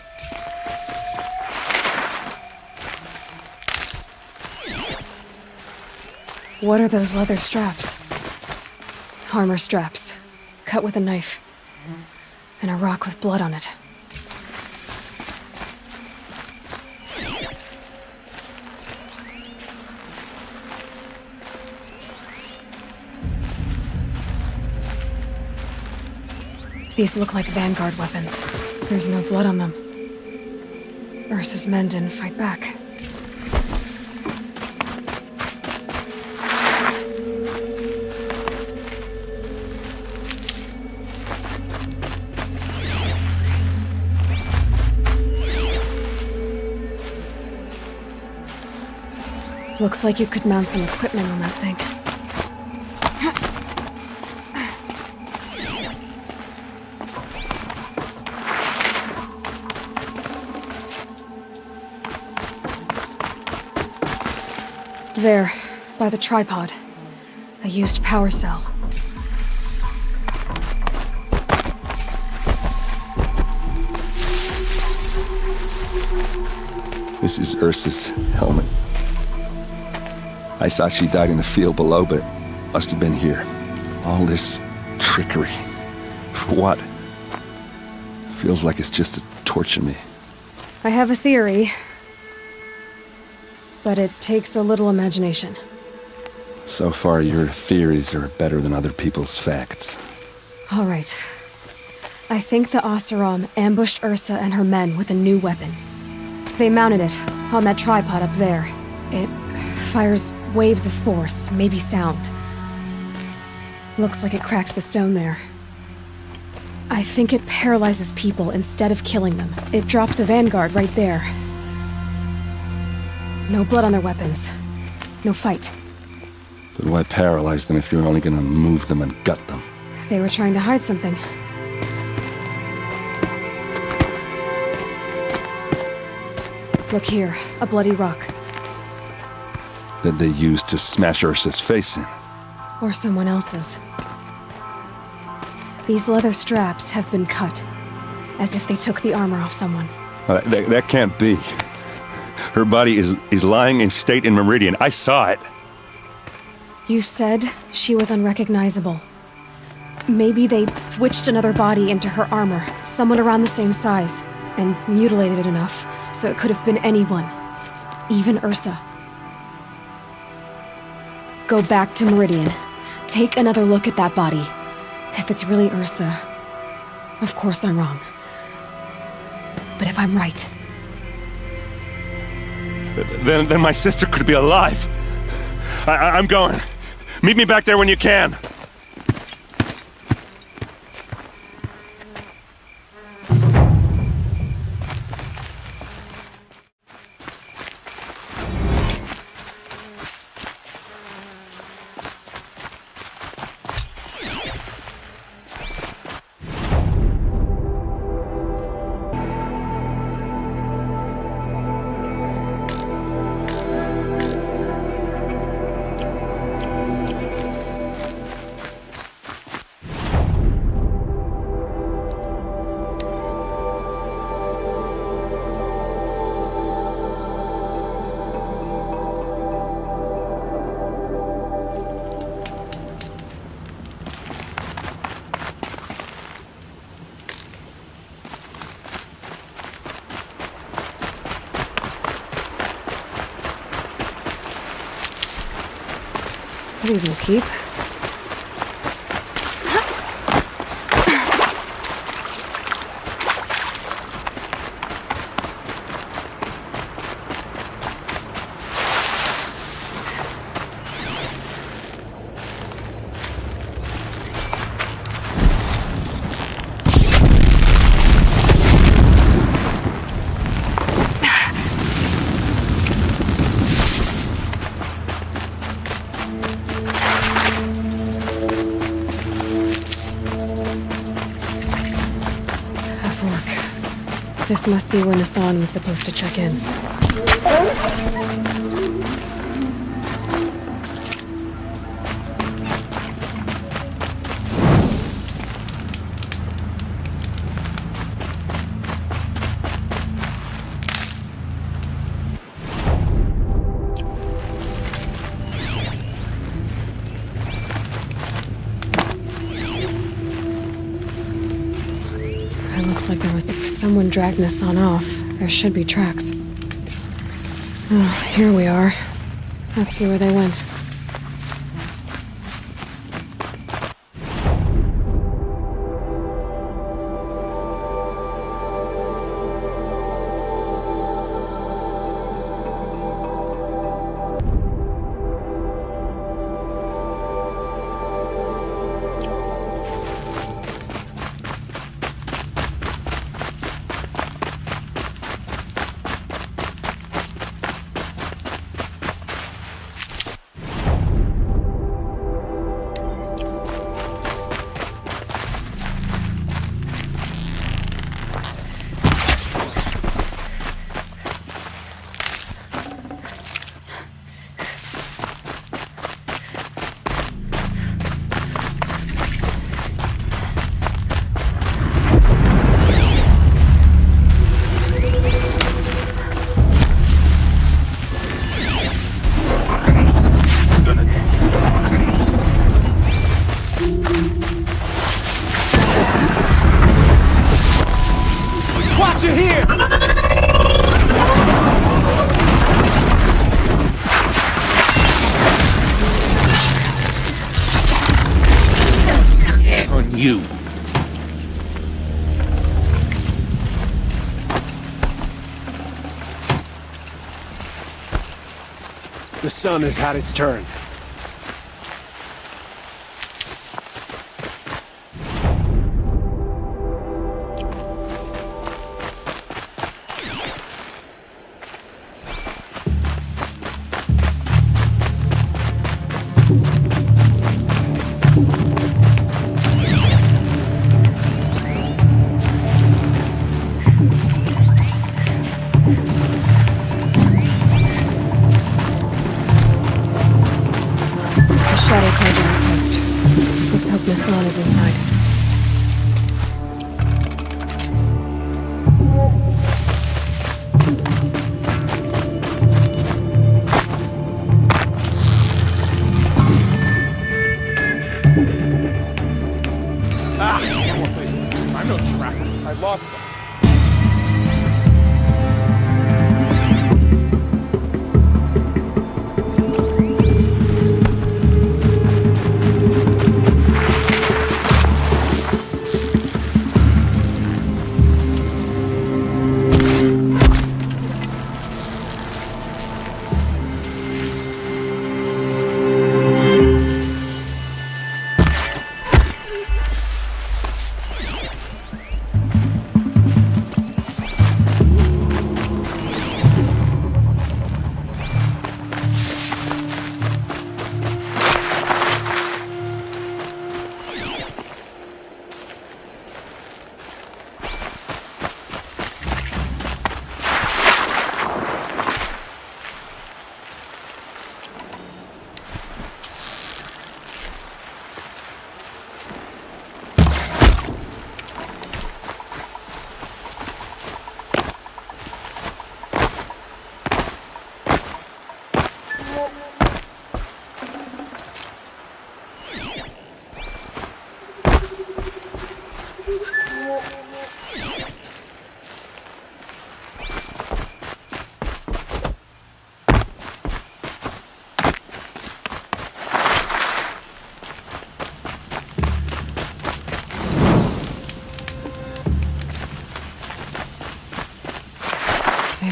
[SPEAKER 1] What are those leather straps? Armor straps, cut with a knife. And a rock with blood on it. These look like Vanguard weapons. There's no blood on them. Ursa's men didn't fight back. Looks like you could mount some equipment on that thing. There, by the tripod. A used power cell.
[SPEAKER 18] This is Ursa's helmet. I thought she died in the field below, but must have been here. All this trickery. For what? Feels like it's just to torture me.
[SPEAKER 1] I have a theory. But it takes a little imagination.
[SPEAKER 18] So far, your theories are better than other people's facts.
[SPEAKER 1] All right. I think the Oseram ambushed Ursa and her men with a new weapon. They mounted it on that tripod up there. It fires waves of force, maybe sound. Looks like it cracked the stone there. I think it paralyzes people instead of killing them. It dropped the Vanguard right there. No blood on their weapons. No fight.
[SPEAKER 18] But why paralyze them if you're only gonna move them and gut them?
[SPEAKER 1] They were trying to hide something. Look here, a bloody rock.
[SPEAKER 18] That they used to smash Ursa's face in.
[SPEAKER 1] Or someone else's. These leather straps have been cut, as if they took the armor off someone.
[SPEAKER 18] That can't be. Her body is lying in state in Meridian. I saw it.
[SPEAKER 1] You said she was unrecognizable. Maybe they switched another body into her armor, someone around the same size, and mutilated it enough so it could have been anyone. Even Ursa. Go back to Meridian. Take another look at that body. If it's really Ursa, of course I'm wrong. But if I'm right...
[SPEAKER 18] Then my sister could be alive. I'm going. Meet me back there when you can.
[SPEAKER 1] These will keep. This must be where Nassan was supposed to check in. It looks like there was... If someone dragged Nassan off, there should be tracks. Oh, here we are. Let's see where they went.
[SPEAKER 14] You.
[SPEAKER 3] The sun has had its turn.
[SPEAKER 1] Shadow closing outpost. Let's hope Nassan is inside.
[SPEAKER 12] I'm no tracker. I lost them.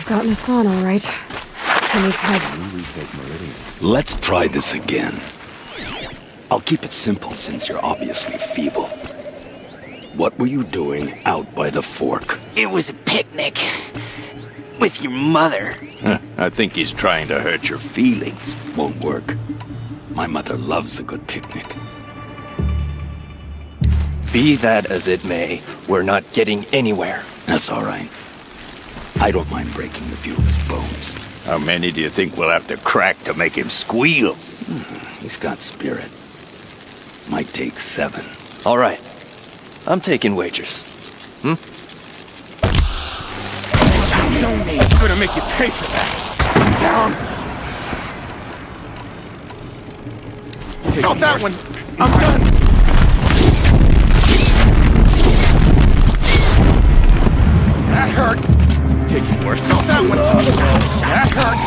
[SPEAKER 1] I've got Nassan all right. He needs help.
[SPEAKER 19] Let's try this again. I'll keep it simple since you're obviously feeble. What were you doing out by the fork?
[SPEAKER 20] It was a picnic. With your mother.
[SPEAKER 19] I think he's trying to hurt your feelings. Won't work. My mother loves a good picnic.
[SPEAKER 7] Be that as it may, we're not getting anywhere.
[SPEAKER 19] That's all right. I don't mind breaking a few of his bones.
[SPEAKER 14] How many do you think we'll have to crack to make him squeal?
[SPEAKER 19] He's got spirit. Might take 7.
[SPEAKER 7] All right. I'm taking wagers.
[SPEAKER 10] I'm gonna make you pay for that. Down. Felt that one. I'm done. That hurt. Taking worse. Felt that one. That hurt.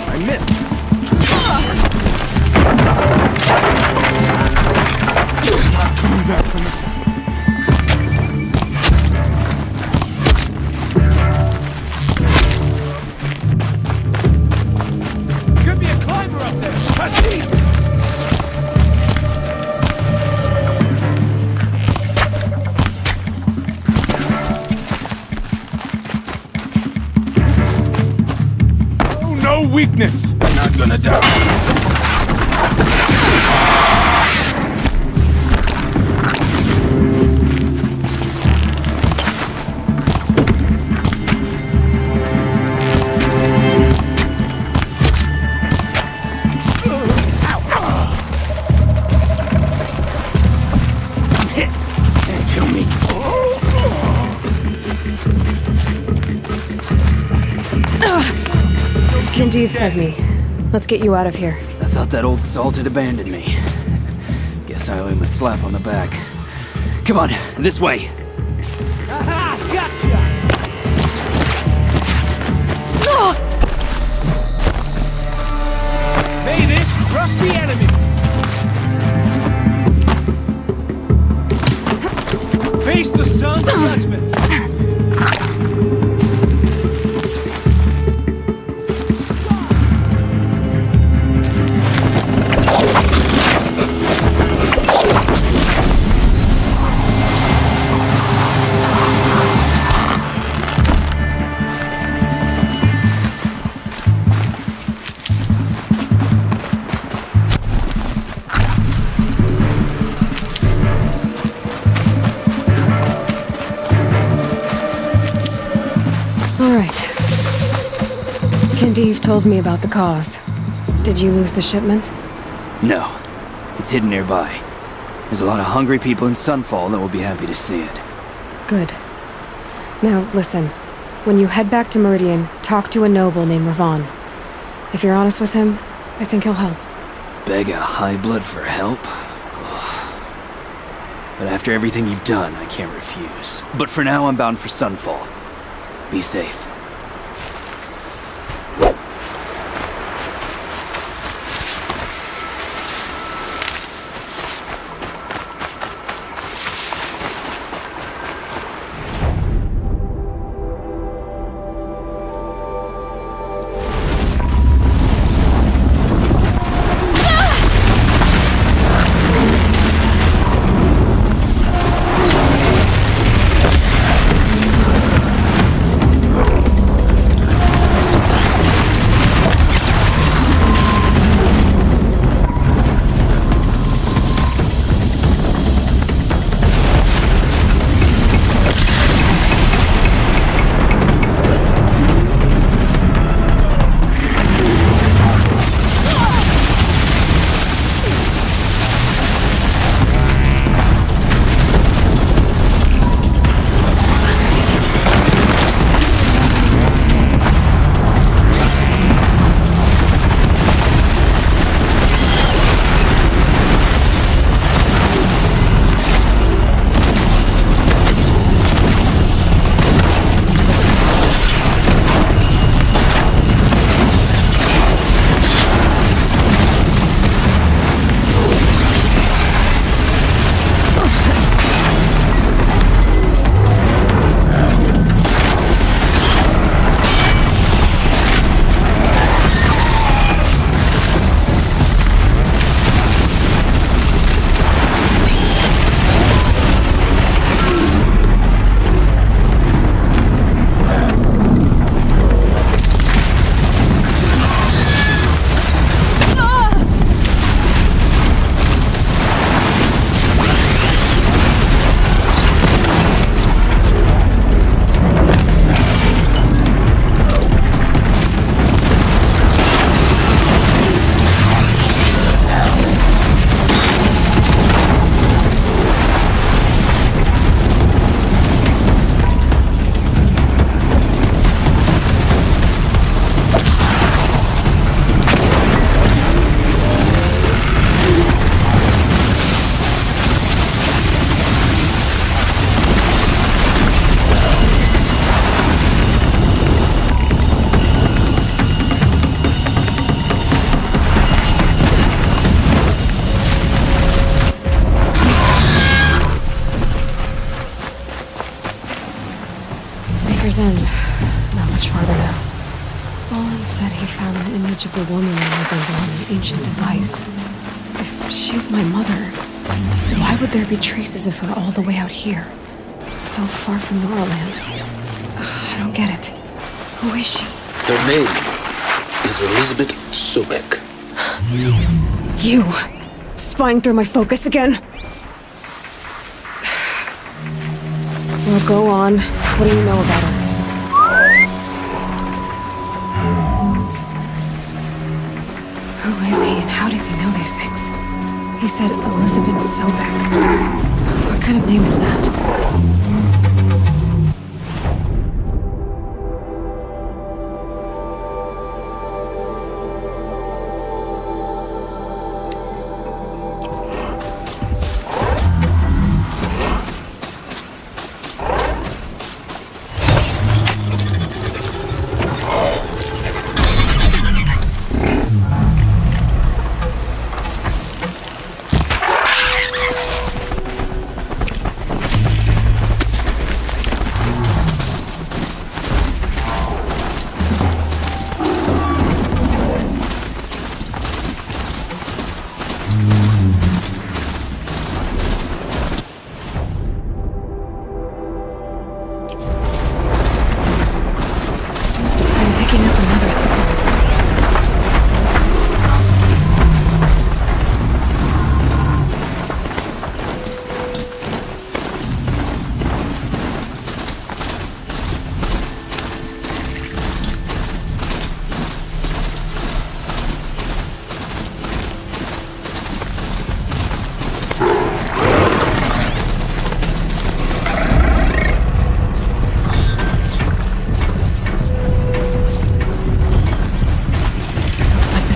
[SPEAKER 10] I missed. Not coming back from this.
[SPEAKER 9] Could be a climber up there. Touchy.
[SPEAKER 10] Oh, no weakness. Not gonna die.
[SPEAKER 1] Kenjeev sent me. Let's get you out of here.
[SPEAKER 20] I thought that old salt had abandoned me. Guess I owe him a slap on the back. Come on, this way.
[SPEAKER 9] Aha! Gotcha! May this crush the enemy! Face the sun's judgment!
[SPEAKER 1] Kenjeev told me about the cause. Did you lose the shipment?
[SPEAKER 20] No. It's hidden nearby. There's a lot of hungry people in Sunfall that will be happy to see it.
[SPEAKER 1] Good. Now, listen. When you head back to Meridian, talk to a noble named Ravan. If you're honest with him, I think he'll help.
[SPEAKER 20] Beg a high blood for help? Ugh. But after everything you've done, I can't refuse. But for now, I'm bound for Sunfall. Be safe.
[SPEAKER 1] Colin said he found an image of the woman that resembled an ancient device. If she's my mother, why would there be traces of her all the way out here? So far from Norland. I don't get it. Who is she?
[SPEAKER 16] Her name is Elizabeth Sobek.
[SPEAKER 1] You! Spying through my focus again? Well, go on. What do you know about her? Who is he and how does he know these things? He said Elizabeth Sobek. What kind of name is that?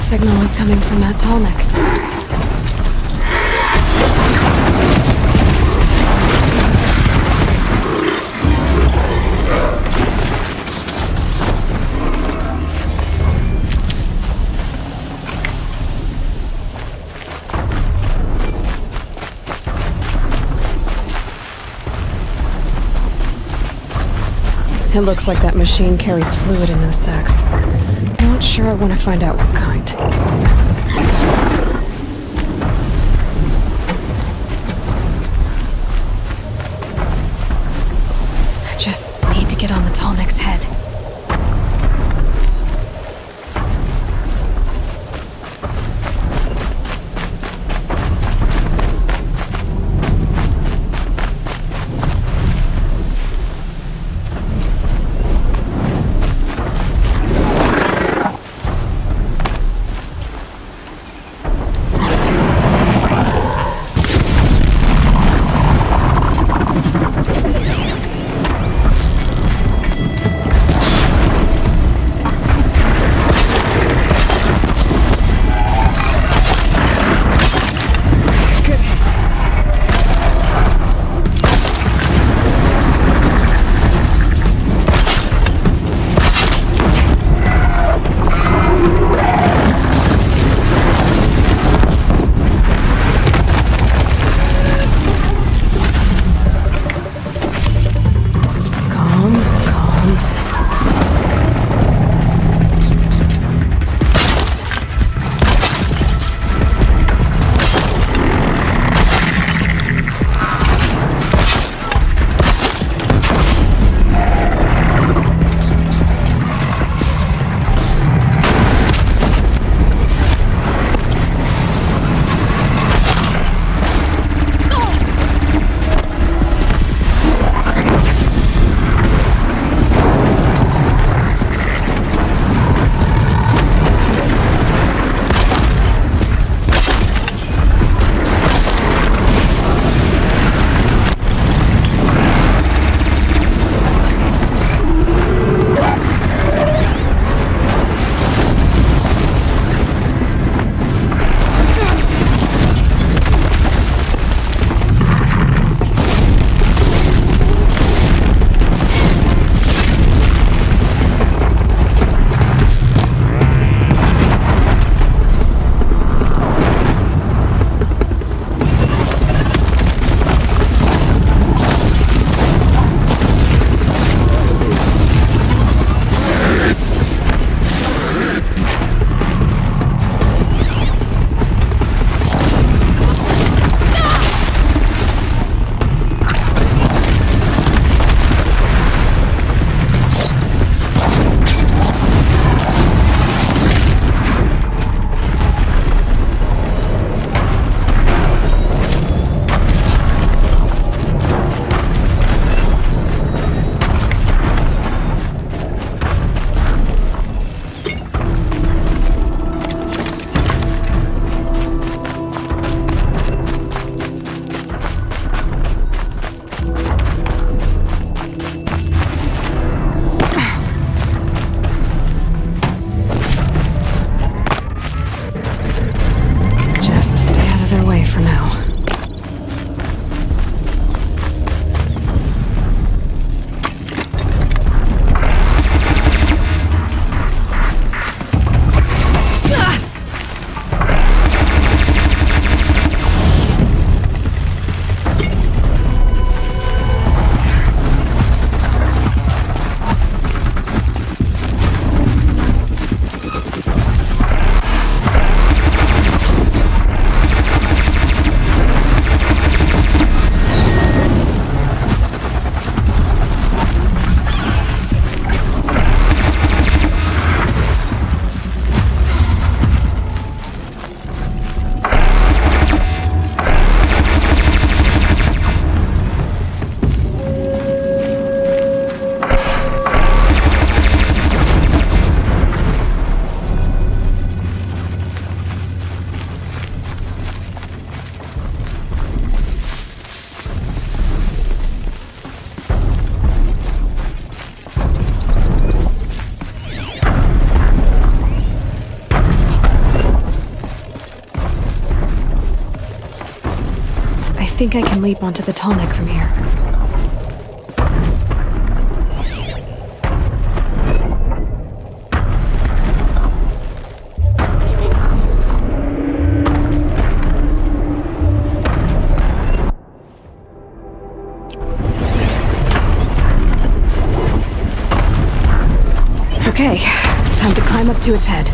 [SPEAKER 1] Signal is coming from that Tallneck. It looks like that machine carries fluid in those sacks. Not sure I want to find out what kind. I just need to get on the Tallneck's head. think I can leap onto the tall neck from here. Okay, time to climb up to its head.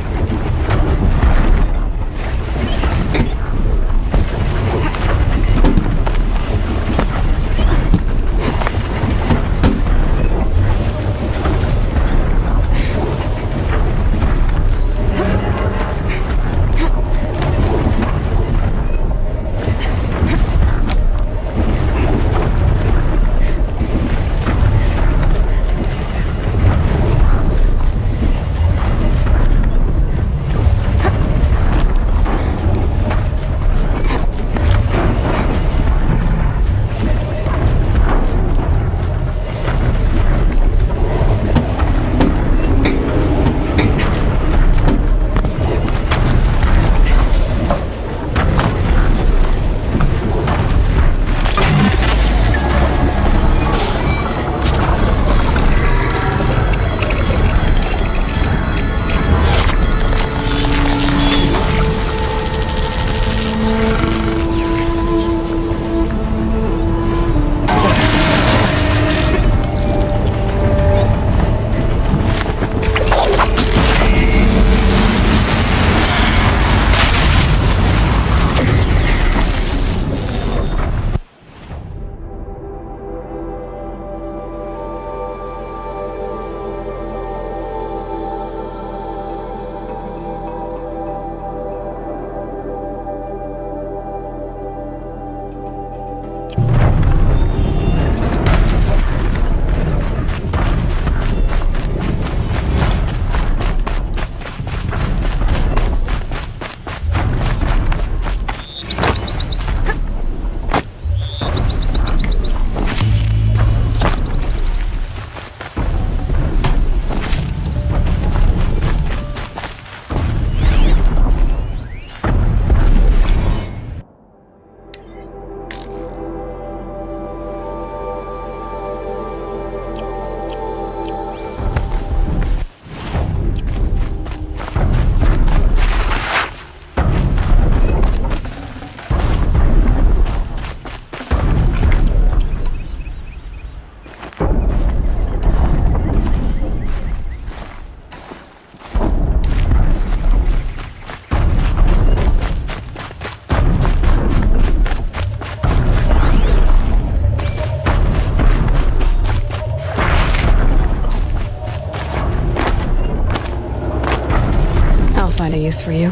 [SPEAKER 1] Find a use for you.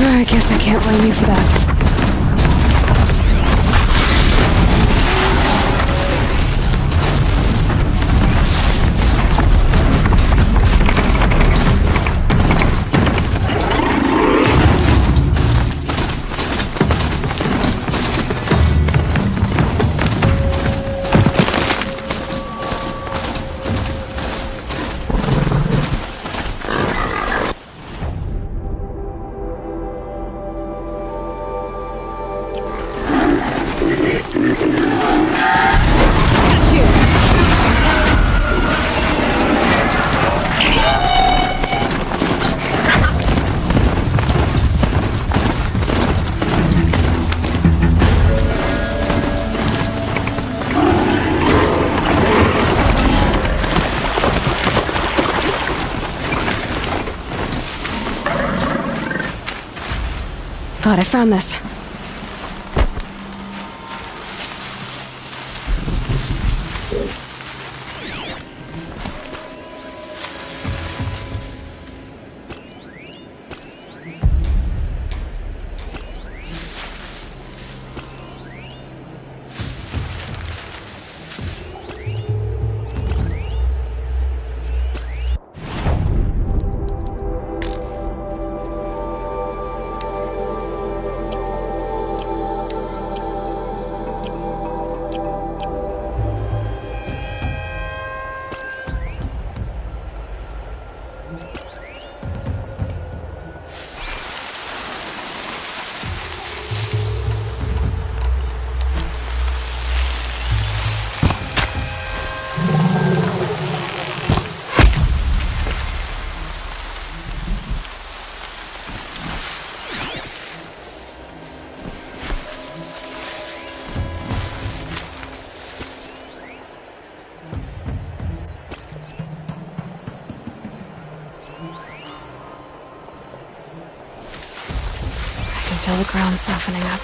[SPEAKER 1] I guess I can't blame you for that. Thought I found this. Feel the ground softening up.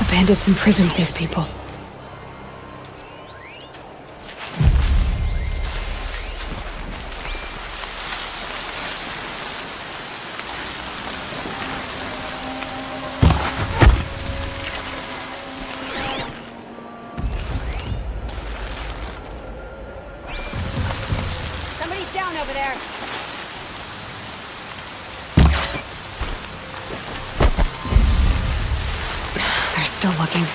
[SPEAKER 1] Bandits imprisoned these people.
[SPEAKER 21] Somebody's down over there.
[SPEAKER 1] They're still looking.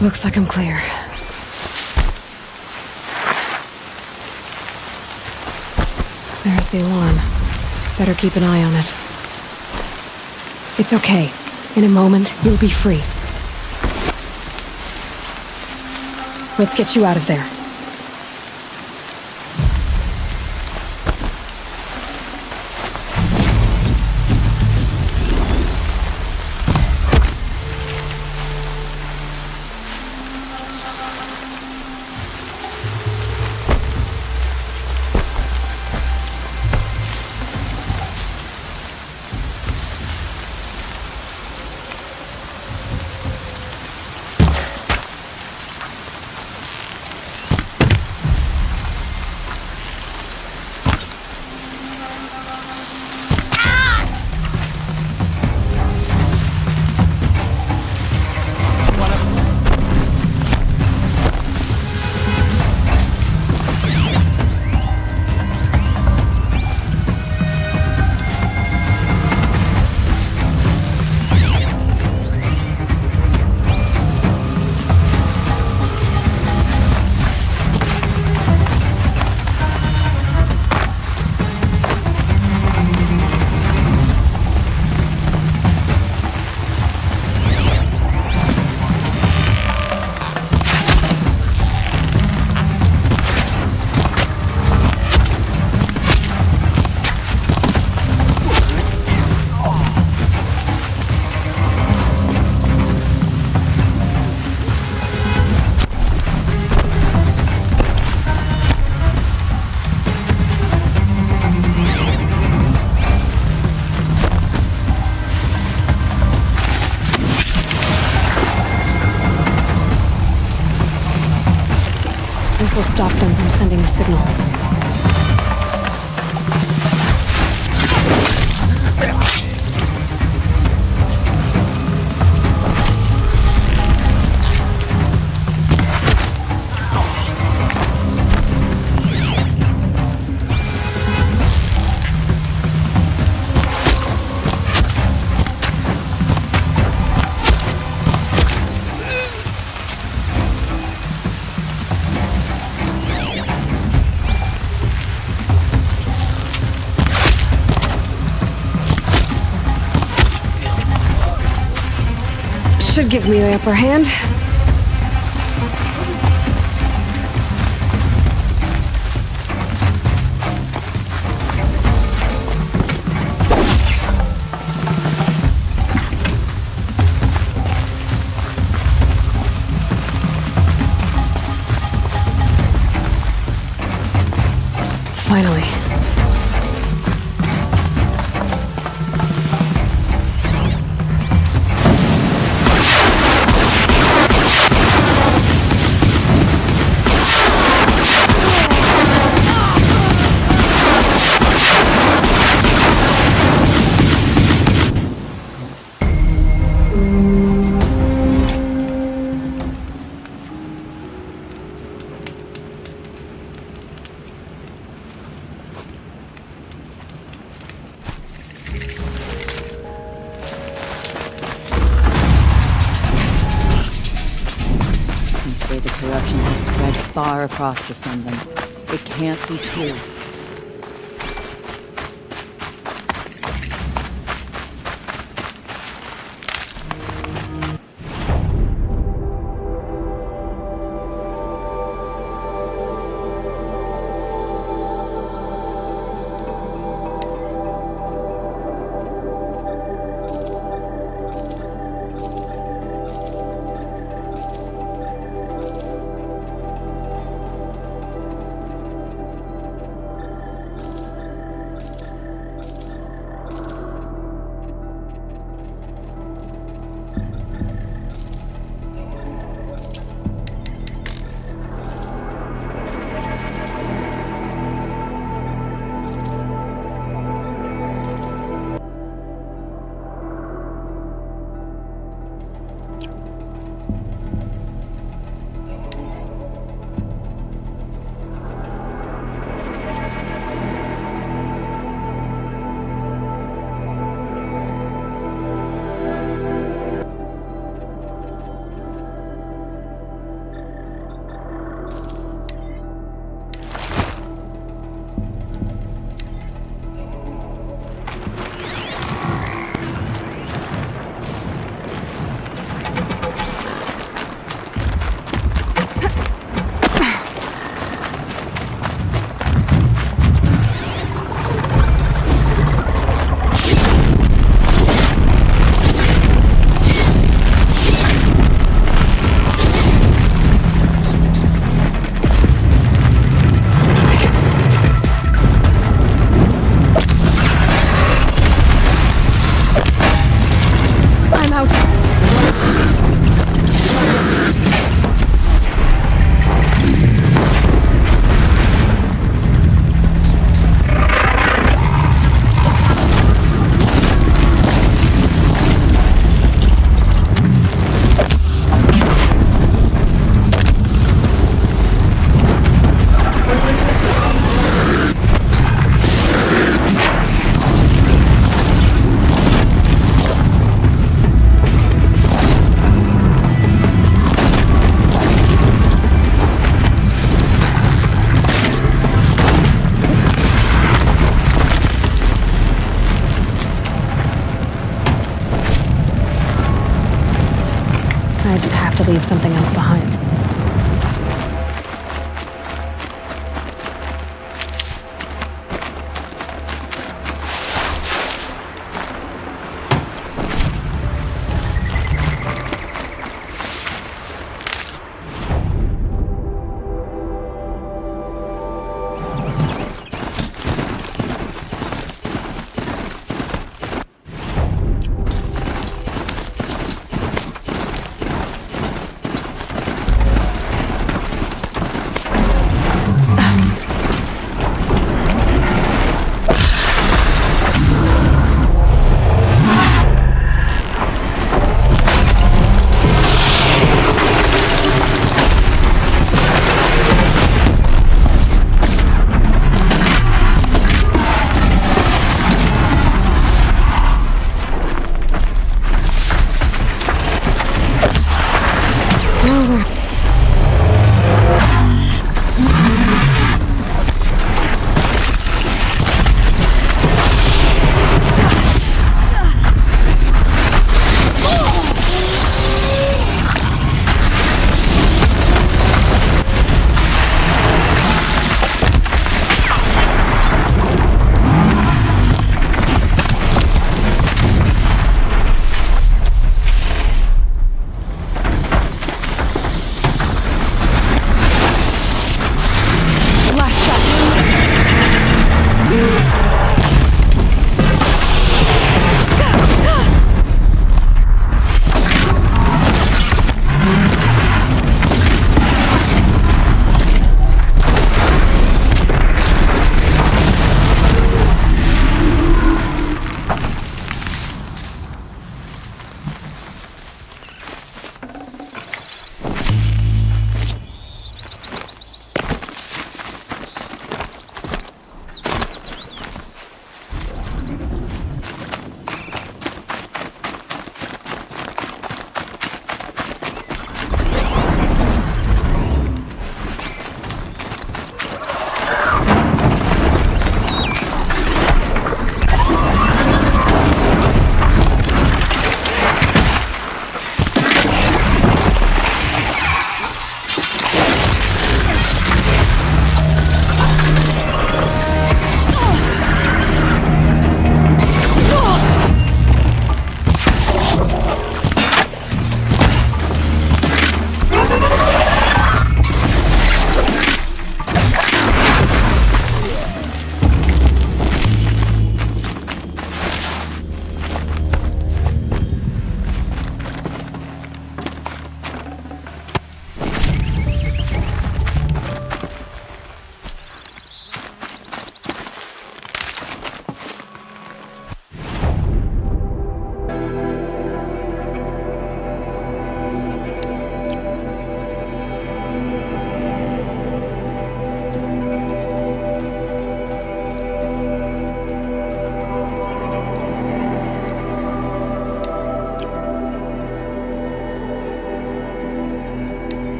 [SPEAKER 1] Looks like I'm clear. There's the alarm. Better keep an eye on it. It's okay. In a moment, you'll be free. Let's get you out of there. This'll stop them from sending a signal. Should give me the upper hand. Finally.
[SPEAKER 21] Say the corruption has spread far across the Sunland. It can't be true.
[SPEAKER 1] leave something else behind.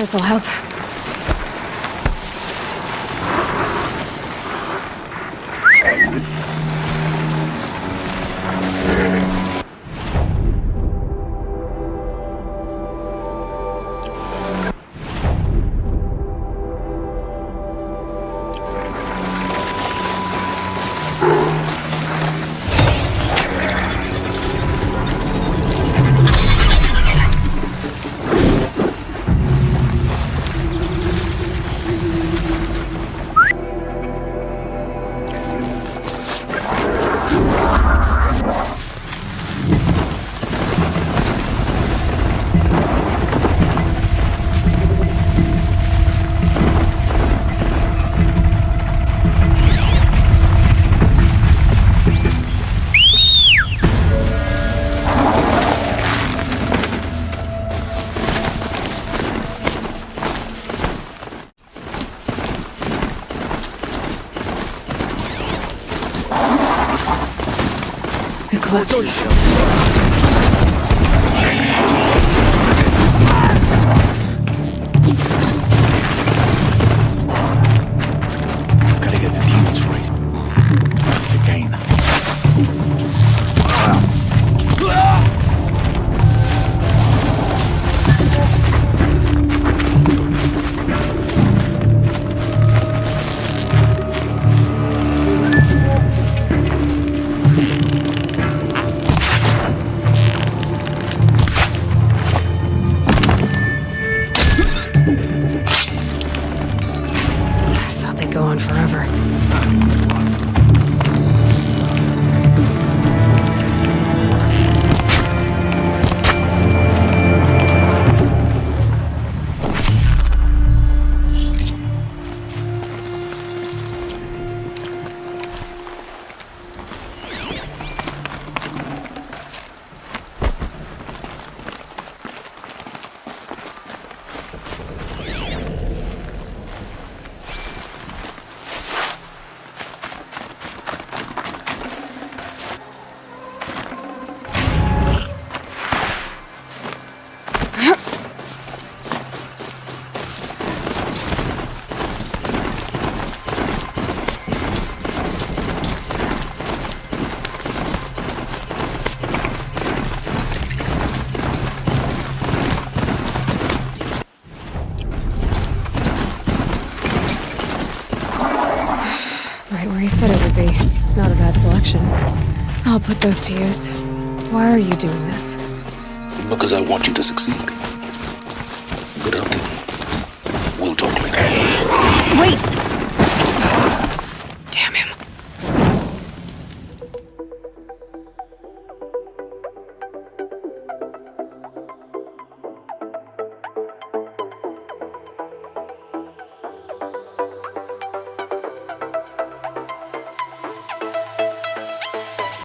[SPEAKER 1] This'll help.
[SPEAKER 13] Gotta get the demons right. Once again.
[SPEAKER 1] Thought they'd go on forever. Right where he said it would be. Not a bad selection. I'll put those to use. Why are you doing this?
[SPEAKER 16] Because I want you to succeed. Good hunting.